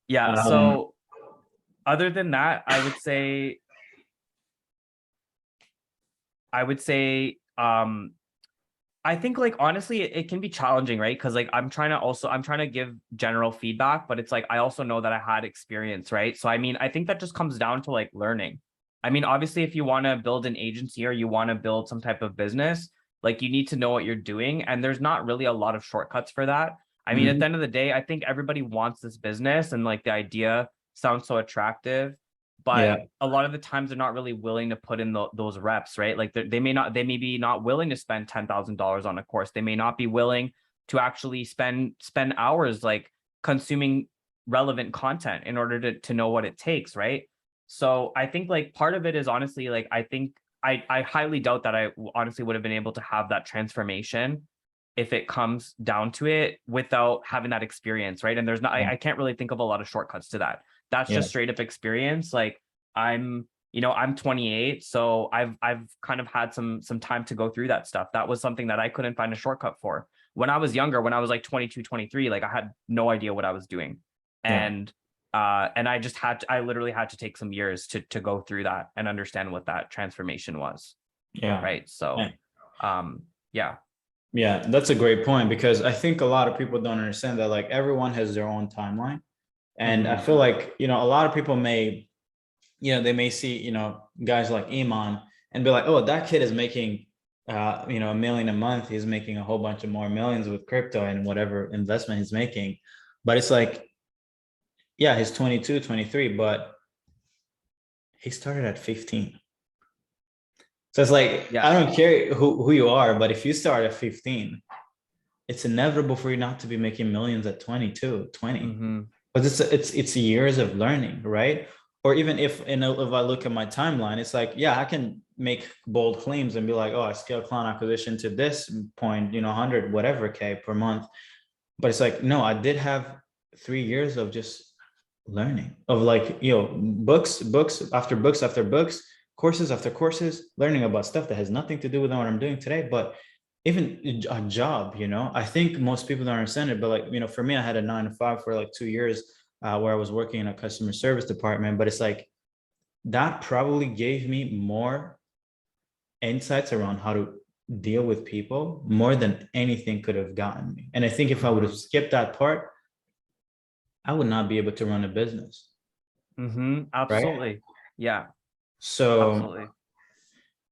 Speaker 2: yeah.
Speaker 1: Um,
Speaker 2: So other than that, I would say, I think like honestly, it can be challenging, right? Because like I'm trying to give general feedback, but it's like I also know that I had experience, right? So I mean, I think that just comes down to like learning. I mean, obviously, if you want to build an agency or you want to build some type of business, like you need to know what you're doing, and there's not really a lot of shortcuts for that. I mean, at
Speaker 1: mhm.
Speaker 2: the end of the day, I think everybody wants this business, and like the idea sounds so attractive, but
Speaker 1: Yeah.
Speaker 2: a lot of the times they're not really willing to put in those reps, right? Like they may be not willing to spend $10,000 on a course. They may not be willing to actually spend hours like consuming relevant content in order to know what it takes, right? So I think like part of it is honestly like I think I highly doubt that honestly would have been able to have that transformation if it comes down to it without having that experience, right? And there's not
Speaker 1: Yeah.
Speaker 2: I can't really think of a lot of shortcuts to that. That's
Speaker 1: Yeah.
Speaker 2: just straight up experience. Like I'm 28, so I've kind of had some time to go through that stuff. That was something that I couldn't find a shortcut for. When I was younger, when I was like 22, 23, like I had no idea what I was doing.
Speaker 1: Yeah.
Speaker 2: And I literally had to take some years to go through that and understand what that transformation was.
Speaker 1: Yeah.
Speaker 2: Right. So
Speaker 1: Yeah.
Speaker 2: yeah.
Speaker 1: Yeah, that's a great point, because I think a lot of people don't understand that like everyone has their own timeline. And I
Speaker 2: Mhm.
Speaker 1: feel like, a lot of people may, they may see, guys like Iman and be like, oh, that kid is making, $1 million a month. He's making a whole bunch of more millions with crypto and whatever investment he's making. But it's like, yeah, he's 22, 23, but he started at 15. So it's like,
Speaker 2: Yeah.
Speaker 1: I don't care who you are, but if you start at 15, it's inevitable for you not to be making millions at 22, 20.
Speaker 2: Mhm.
Speaker 1: But it's years of learning, right? Or even if I look at my timeline, it's like, yeah, I can make bold claims and be like, oh, I scale client acquisition to this point, 100 whatever K per month. But it's like, no, I did have 3 years of just learning, of like, books after books after books, courses after courses, learning about stuff that has nothing to do with what I'm doing today. But even a job, I think most people don't understand it. But like, for me, I had a 9 to 5 for like 2 years, where I was working in a customer service department. But it's like that probably gave me more insights around how to deal with people more than anything could have gotten me. And I think if I would have
Speaker 2: Mhm.
Speaker 1: skipped that part, I would not be able to run a business,
Speaker 2: Mhm.
Speaker 1: right?
Speaker 2: Absolutely. Yeah.
Speaker 1: So
Speaker 2: Absolutely.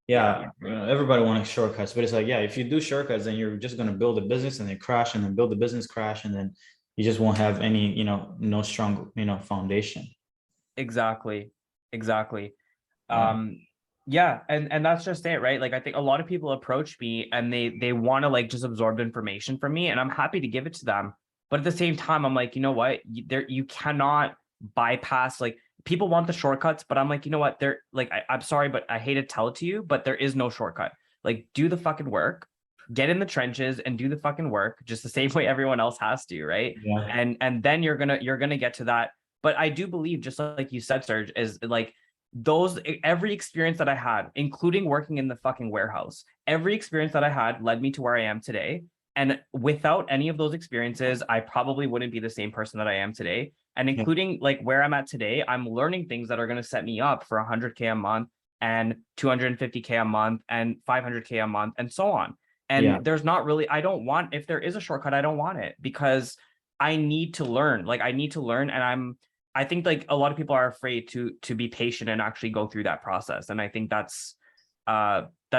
Speaker 2: Yeah.
Speaker 1: yeah, everybody wants shortcuts, but it's like, yeah, if you do shortcuts, then you're just going to build a business and then crash, and then build a business, crash, and then you just won't have any, no strong, foundation.
Speaker 2: Exactly. Exactly.
Speaker 1: Yeah.
Speaker 2: Yeah, and that's just it, right? Like I think a lot of people approach me and they want to like just absorb information from me, and I'm happy to give it to them. But at the same time, I'm like, you know what? You cannot bypass, like, people want the shortcuts, but I'm like, you know what? They're like, I'm sorry, but I hate to tell it to you, but there is no shortcut. Like, do the fucking work, get in the trenches and do the fucking work, just the same way everyone else has to, right?
Speaker 1: Yeah.
Speaker 2: And then you're gonna get to that. But I do believe, just like you said, Serge, is like every experience that I had, including working in the fucking warehouse, every experience that I had led me to where I am today. And without any of those experiences, I probably wouldn't be the same person that I am today. And
Speaker 1: Yeah.
Speaker 2: including like where I'm at today, I'm learning things that are going to set me up for 100K a month and 250K a month and 500K a month and so on.
Speaker 1: Yeah.
Speaker 2: And there's not really, I don't want, if there is a shortcut, I don't want it, because I need to learn. Like, I need to learn, and I think like a lot of people are afraid to be patient and actually go through that process. And I think that's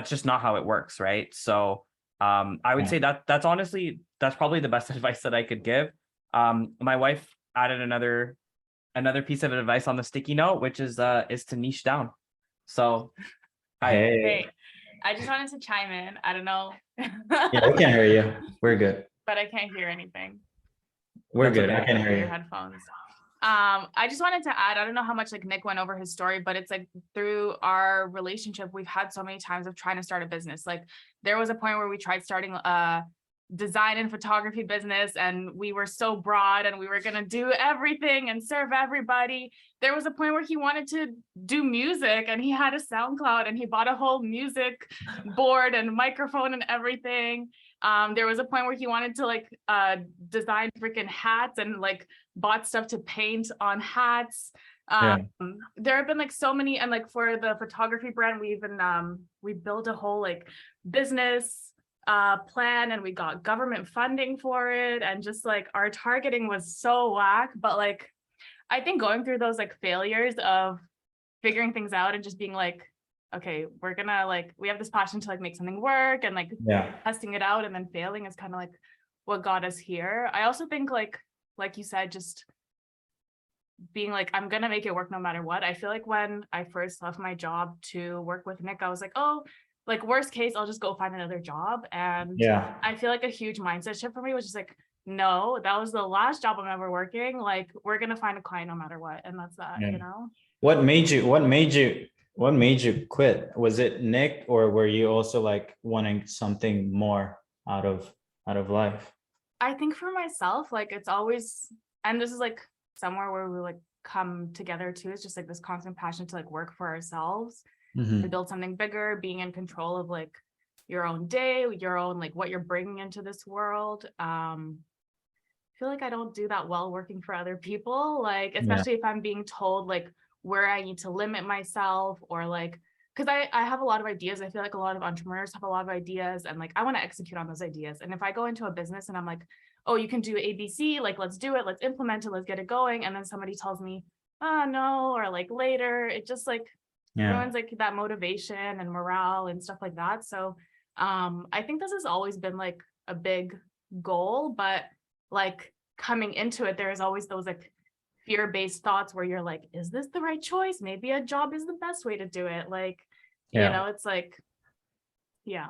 Speaker 2: just not how it works, right? So I would
Speaker 1: Yeah.
Speaker 2: say that that's probably the best advice that I could give. My wife added another piece of advice on the sticky note, which is to niche down. So hi.
Speaker 1: Hey.
Speaker 3: Hey, I just wanted to chime in. I don't know,
Speaker 1: Yeah, we can hear you. We're good.
Speaker 3: but I can't hear anything.
Speaker 1: We're
Speaker 2: That's
Speaker 1: good. I
Speaker 2: okay.
Speaker 1: can
Speaker 3: Through
Speaker 1: hear
Speaker 3: your
Speaker 1: you.
Speaker 3: headphones. I just wanted to add, I don't know how much like Nick went over his story, but it's like through our relationship, we've had so many times of trying to start a business. Like there was a point where we tried starting a design and photography business, and we were so broad and we were going to do everything and serve everybody. There was a point where he wanted to do music, and he had a SoundCloud, and he bought a whole music board and microphone and everything. There was a point where he wanted to like design freaking hats, and like bought stuff to paint on hats.
Speaker 1: Yeah.
Speaker 3: There have been like so many, and like for the photography brand, we even we built a whole like business plan, and we got government funding for it, and just like our targeting was so whack. But like I think going through those like failures of figuring things out and just being like, okay, we're gonna like, we have this passion to like make something work, and like
Speaker 1: Yeah.
Speaker 3: testing it out and then failing is kind of like what got us here. I also think like you said, just being like, I'm gonna make it work no matter what. I feel like when I first left my job to work with Nick, I was like, oh, like worst case, I'll just go find another job. And
Speaker 1: Yeah.
Speaker 3: I feel like a huge mindset shift for me was just like, no, that was the last job I'm ever working. Like we're gonna find a client no matter what. And that's that,
Speaker 1: Yeah.
Speaker 3: you know?
Speaker 1: What made you quit? Was it Nick, or were you also like wanting something more out of life?
Speaker 3: I think for myself, like it's always, and this is like somewhere where we like come together too. It's just like this constant passion to like work for ourselves, to
Speaker 1: Mhm.
Speaker 3: build something bigger, being in control of like your own day, your own like what you're bringing into this world. I feel like I don't do that well working for other people, like
Speaker 1: Yeah.
Speaker 3: especially if I'm being told like where I need to limit myself, or like, because I have a lot of ideas. I feel like a lot of entrepreneurs have a lot of ideas, and like I want to execute on those ideas. And if I go into a business and I'm like, oh, you can do ABC, like let's do it, let's implement it, let's get it going. And then somebody tells me, oh no, or like later, it just like ruins like that motivation and morale and stuff like that. So I think this has always been like a big goal, but like coming into it, there's always those like fear-based thoughts where you're like, is this the right choice? Maybe a job is the best way to do it. Like, you know, it's like, yeah.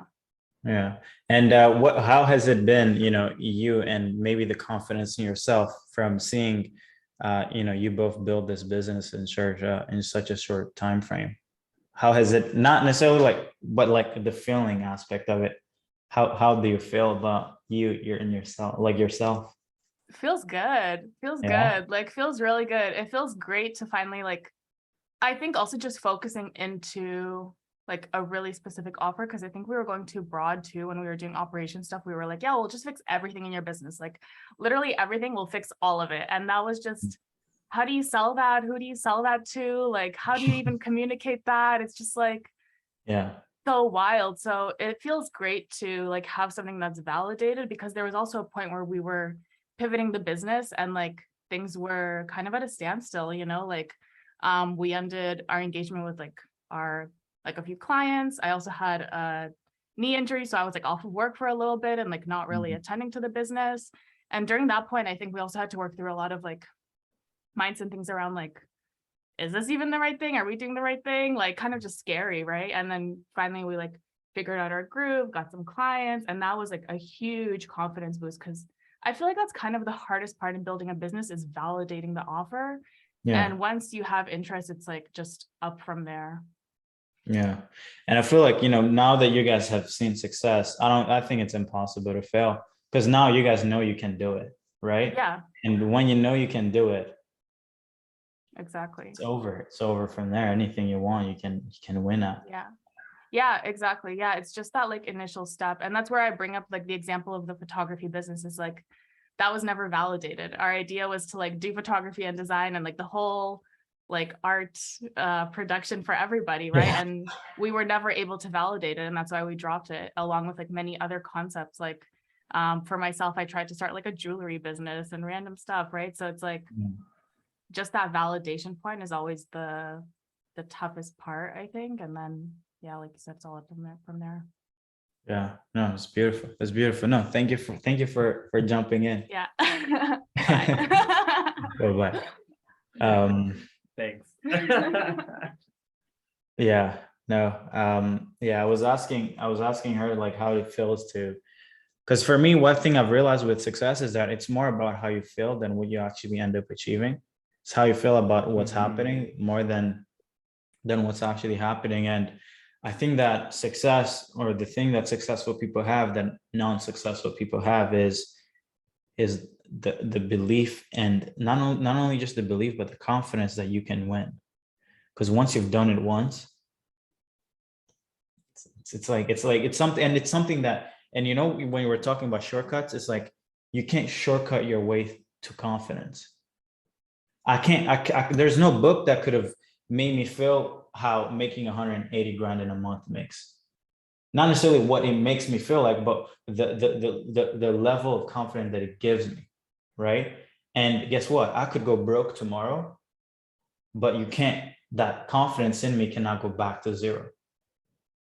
Speaker 1: Yeah. And how has it been, you and maybe the confidence in yourself from seeing, you both build this business in Serge in such a short time frame? How has it, not necessarily like, but like the feeling aspect of it? How do you feel about you're in yourself, like yourself?
Speaker 3: Feels good. Feels good. Like feels really good. It feels great to finally like, I think also just focusing into like a really specific offer, because I think we were going too broad too when we were doing operation stuff. We were like, yeah, we'll just fix everything in your business. Like literally everything, will fix all of it. And that was just, how do you sell that? Who do you sell that to? Like, how do you even communicate that? It's just like, so wild. So it feels great to like have something that's validated, because there was also a point where we were pivoting the business and like things were kind of at a standstill, like we ended our engagement with like a few clients. I also had a knee injury, so I was like off of work for a little bit and like not really attending to the business. And during that point, I think we also had to work through a lot of like mindset things around like, is this even the right thing? Are we doing the right thing? Like kind of just scary, right? And then finally we like figured out our groove, got some clients, and that was like a huge confidence boost, because I feel like that's kind of the hardest part in building a business, is validating the offer. And once you have interest, it's like just up from there.
Speaker 1: Yeah. And I feel like, now that you guys have seen success, I think it's impossible to fail, because now you guys know you can do it, right?
Speaker 3: Yeah.
Speaker 1: And when you know you can do it,
Speaker 3: exactly,
Speaker 1: it's over from there. Anything you want, you can win at.
Speaker 3: Yeah, exactly. Yeah, it's just that like initial step. And that's where I bring up like the example of the photography business, is like that was never validated. Our idea was to like do photography and design and like the whole like art production for everybody, right? And we were never able to validate it, and that's why we dropped it, along with like many other concepts. Like for myself, I tried to start like a jewelry business and random stuff, right? So it's like just that validation point is always the toughest part, I think. And then like you said, it's all up from there.
Speaker 1: Yeah, no, it's beautiful. It's beautiful. No, thank you for jumping in.
Speaker 3: Yeah.
Speaker 1: Bye.
Speaker 2: Thanks.
Speaker 1: Yeah, no. I was asking her like how it feels to, because for me, one thing I've realized with success is that it's more about how you feel than what you actually end up achieving. It's how you feel about what's happening more than what's actually happening. And I think that success, or the thing that successful people have that non-successful people have, is the belief, and not only just the belief, but the confidence that you can win. Because once you've done it once, it's something, and it's something that, and when we're talking about shortcuts, it's like you can't shortcut your way to confidence. There's no book that could have made me feel how making 180 grand in a month makes. Not necessarily what it makes me feel like, but the level of confidence that it gives me, right? And guess what? I could go broke tomorrow, but that confidence in me cannot go back to zero,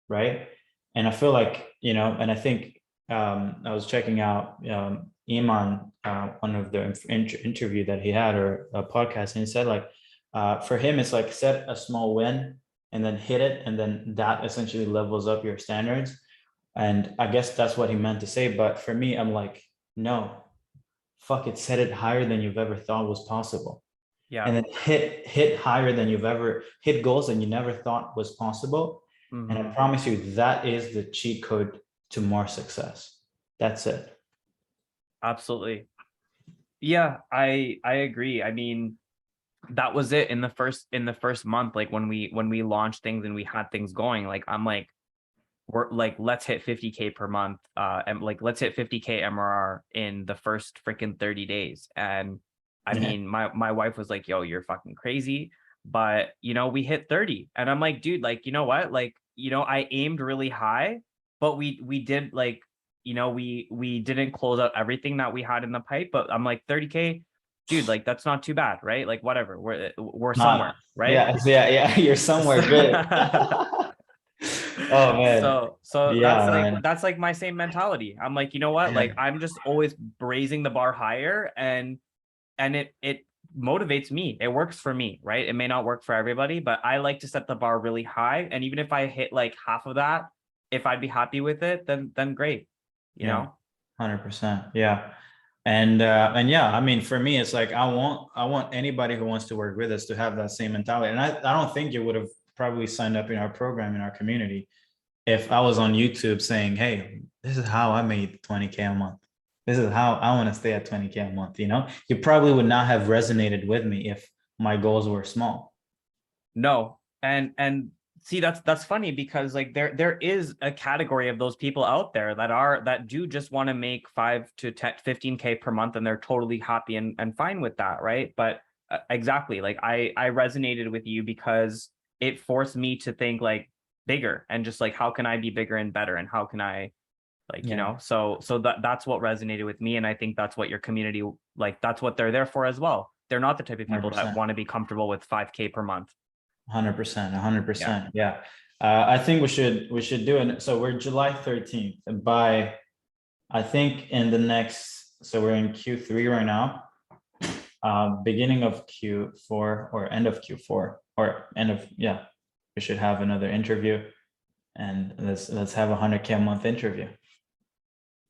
Speaker 1: right? And I feel like, and I think I was checking out Iman, one of the interview that he had, or a podcast, and he said like, for him, it's like set a small win and then hit it, and then that essentially levels up your standards. And I guess that's what he meant to say. But for me, I'm like, no, fuck it, set it higher than you've ever thought was possible. And then hit higher than you've ever hit goals that you never thought was possible. And I promise you, that is the cheat code to more success. That's it.
Speaker 2: Absolutely. Yeah, I agree. I mean, that was it in the first month, like when we launched things and we had things going, like I'm like, we're like, let's hit 50K per month, and like let's hit 50K MRR in the first freaking 30 days. And I mean, my wife was like, yo, you're fucking crazy. but we hit 30, and I'm like, dude, like, you know what, like, I aimed really high, but we did like, we didn't close out everything that we had in the pipe, but I'm like 30K, dude, like that's not too bad, right? Like whatever, we're somewhere, right?
Speaker 1: Yeah, you're somewhere good. Oh man.
Speaker 2: So
Speaker 1: Yeah, man.
Speaker 2: that's like my same mentality. I'm like, you know what?
Speaker 1: Yeah.
Speaker 2: Like I'm just always raising the bar higher, and it motivates me. It works for me, right? It may not work for everybody, but I like to set the bar really high. And even if I hit like half of that, if I'd be happy with it, then great, you
Speaker 1: Yeah.
Speaker 2: know?
Speaker 1: 100%. Yeah. And yeah, I mean, for me, it's like I want anybody who wants to work with us to have that same mentality. And I don't think you would have probably signed up in our program, in our community, if I was on YouTube saying, hey, this is how I made 20K a month. This is how I want to stay at 20K a month, you probably would not have resonated with me if my goals were small.
Speaker 2: No. And see, that's funny, because like there is a category of those people out there that do just want to make 5 to 10, 15K per month, and they're totally happy and fine with that, right? But exactly, like I resonated with you because it forced me to think like bigger, and just like, how can I be bigger and better, and how can I, like,
Speaker 1: Yeah.
Speaker 2: so that's what resonated with me. And I think that's what your community, like, that's what they're there for as well. They're not the type of people that
Speaker 1: 100%.
Speaker 2: want to be comfortable with 5K per month.
Speaker 1: 100%.
Speaker 2: Yeah.
Speaker 1: 100%. Yeah. I think we should do it. So we're July 13th, and by, I think in the next, so we're in Q3 right now, beginning of Q4 or end of Q4 or end of, yeah, we should have another interview, and let's have a 100K a month interview.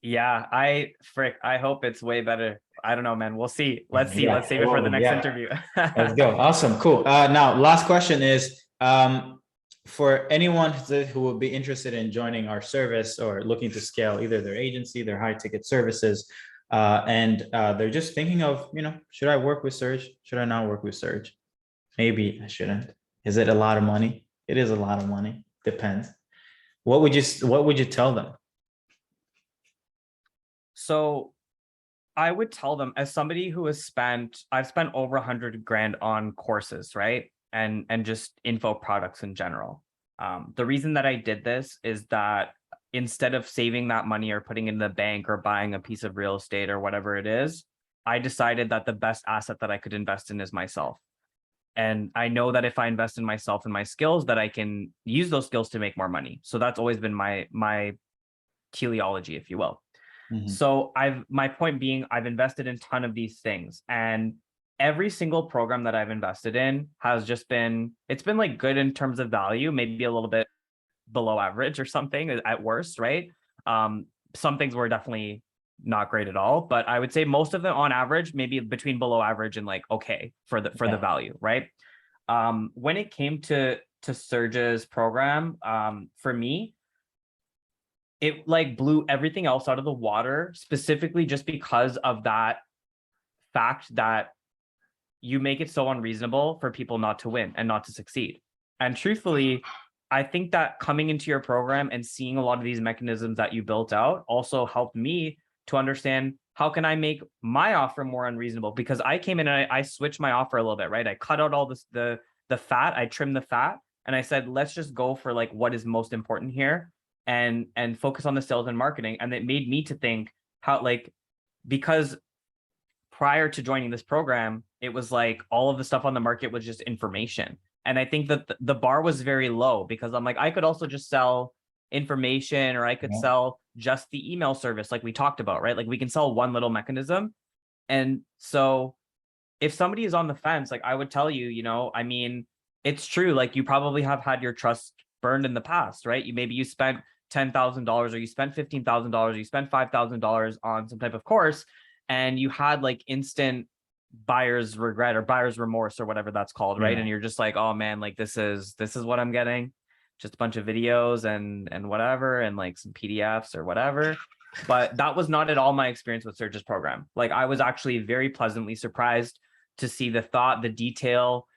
Speaker 2: Yeah, I hope it's way better. I don't know, man. We'll see. Let's see.
Speaker 1: Yeah,
Speaker 2: Let's save it for the next
Speaker 1: yeah.
Speaker 2: interview.
Speaker 1: Let's go. Awesome. Cool. Now, last question is, for anyone who will be interested in joining our service or looking to scale either their agency, their high ticket services, and they're just thinking of, should I work with Serge? Should I not work with Serge? Maybe I shouldn't. Is it a lot of money? It is a lot of money. Depends. What would you tell them?
Speaker 2: So I would tell them, as somebody who I've spent over 100 grand on courses, right? And just info products in general. The reason that I did this is that instead of saving that money or putting it in the bank or buying a piece of real estate or whatever it is, I decided that the best asset that I could invest in is myself. And I know that if I invest in myself and my skills, that I can use those skills to make more money. So that's always been my teleology, if you will.
Speaker 1: Mhm.
Speaker 2: So my point being, I've invested in a ton of these things, and every single program that I've invested in has just it's been like good in terms of value, maybe a little bit below average or something at worst, right? Some things were definitely not great at all, but I would say most of them on average, maybe between below average and like okay for the
Speaker 1: Yeah.
Speaker 2: value, right? When it came to Serge's program, for me, it like blew everything else out of the water, specifically just because of that fact that you make it so unreasonable for people not to win and not to succeed. And truthfully, I think that coming into your program and seeing a lot of these mechanisms that you built out also helped me to understand, how can I make my offer more unreasonable? Because I came in and I switched my offer a little bit, right? I cut out all the fat, I trimmed the fat, and I said, let's just go for like what is most important here, and focus on the sales and marketing. And it made me to think how, like, because prior to joining this program, it was like all of the stuff on the market was just information. And I think that the bar was very low, because I'm like, I could also just sell information, or I could
Speaker 1: Yeah.
Speaker 2: sell just the email service like we talked about, right? Like we can sell one little mechanism. And so if somebody is on the fence, like I would tell you, I mean, it's true. Like you probably have had your trust burned in the past, right? Maybe you spent $10,000, or you spent $15,000, or you spent $5,000 on some type of course, and you had like instant buyer's regret or buyer's remorse or whatever that's called, right?
Speaker 1: Yeah.
Speaker 2: And you're just like, oh man, like this is what I'm getting, just a bunch of videos and whatever, and like some PDFs or whatever. But that was not at all my experience with Serge's program. Like I was actually very pleasantly surprised to see the thought, the detail,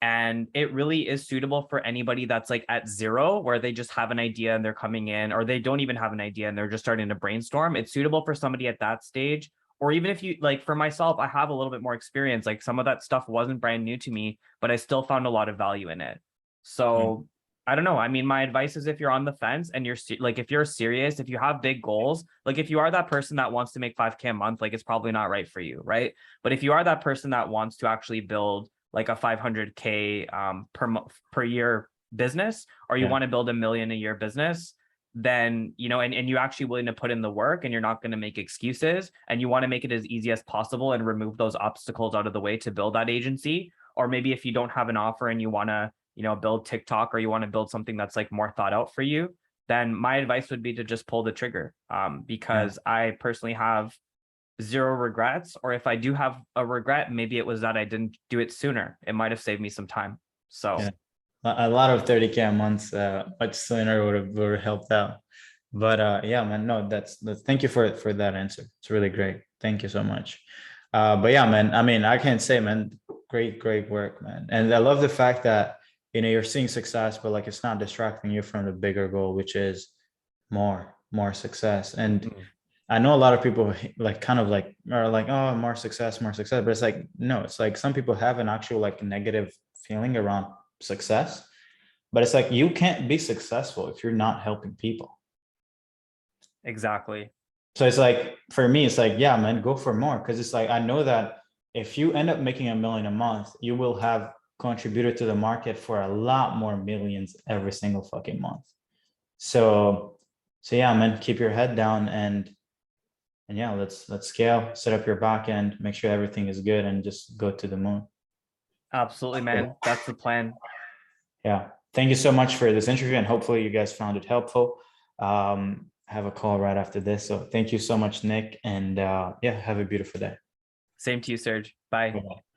Speaker 2: and it really is suitable for anybody that's like at zero, where they just have an idea and they're coming in, or they don't even have an idea and they're just starting to brainstorm. It's suitable for somebody at that stage, or even if you like, for myself, I have a little bit more experience. Like some of that stuff wasn't brand new to me, but I still found a lot of value in it. So I don't know. I mean, my advice is if you're on the fence and you're like, if you're serious, if you have big goals, like if you are that person that wants to make 5K a month, like it's probably not right for you, right? But if you are that person that wants to actually build like a 500K per year business, or you want to build $1 million a year business, then, you know, and you're actually willing to put in the work and you're not going to make excuses, and you want to make it as easy as possible and remove those obstacles out of the way to build that agency. Or maybe if you don't have an offer and you want to, you know, build TikTok, or you want to build something that's like more thought out for you, then my advice would be to just pull the trigger. Because I personally have zero regrets, or if I do have a regret, maybe it was that I didn't do it sooner. It might have saved me some time. So
Speaker 1: a lot of 30K a month much sooner would have helped out. But yeah, man, no, that's thank you for that answer. It's really great. Thank you so much. But yeah, man, I mean, I can't say, man, great work, man. And I love the fact that, you know, you're seeing success, but like it's not distracting you from the bigger goal, which is more success. And I know a lot of people like kind of like are like, oh, more success, but it's like, no, it's like some people have an actual like negative feeling around success, but it's like you can't be successful if you're not helping people.
Speaker 2: Exactly.
Speaker 1: So it's like, for me, it's like, yeah, man, go for more. Cause it's like, I know that if you end up making $1 million a month, you will have contributed to the market for a lot more millions every single fucking month. So yeah, man, keep your head down and yeah, let's scale, set up your back end, make sure everything is good, and just go to the moon.
Speaker 2: Absolutely, man. That's the plan.
Speaker 1: Yeah. Thank you so much for this interview, and hopefully you guys found it helpful. I have a call right after this. So thank you so much, Nick. And yeah, have a beautiful day.
Speaker 2: Same to you, Serge. Bye.
Speaker 1: Bye-bye.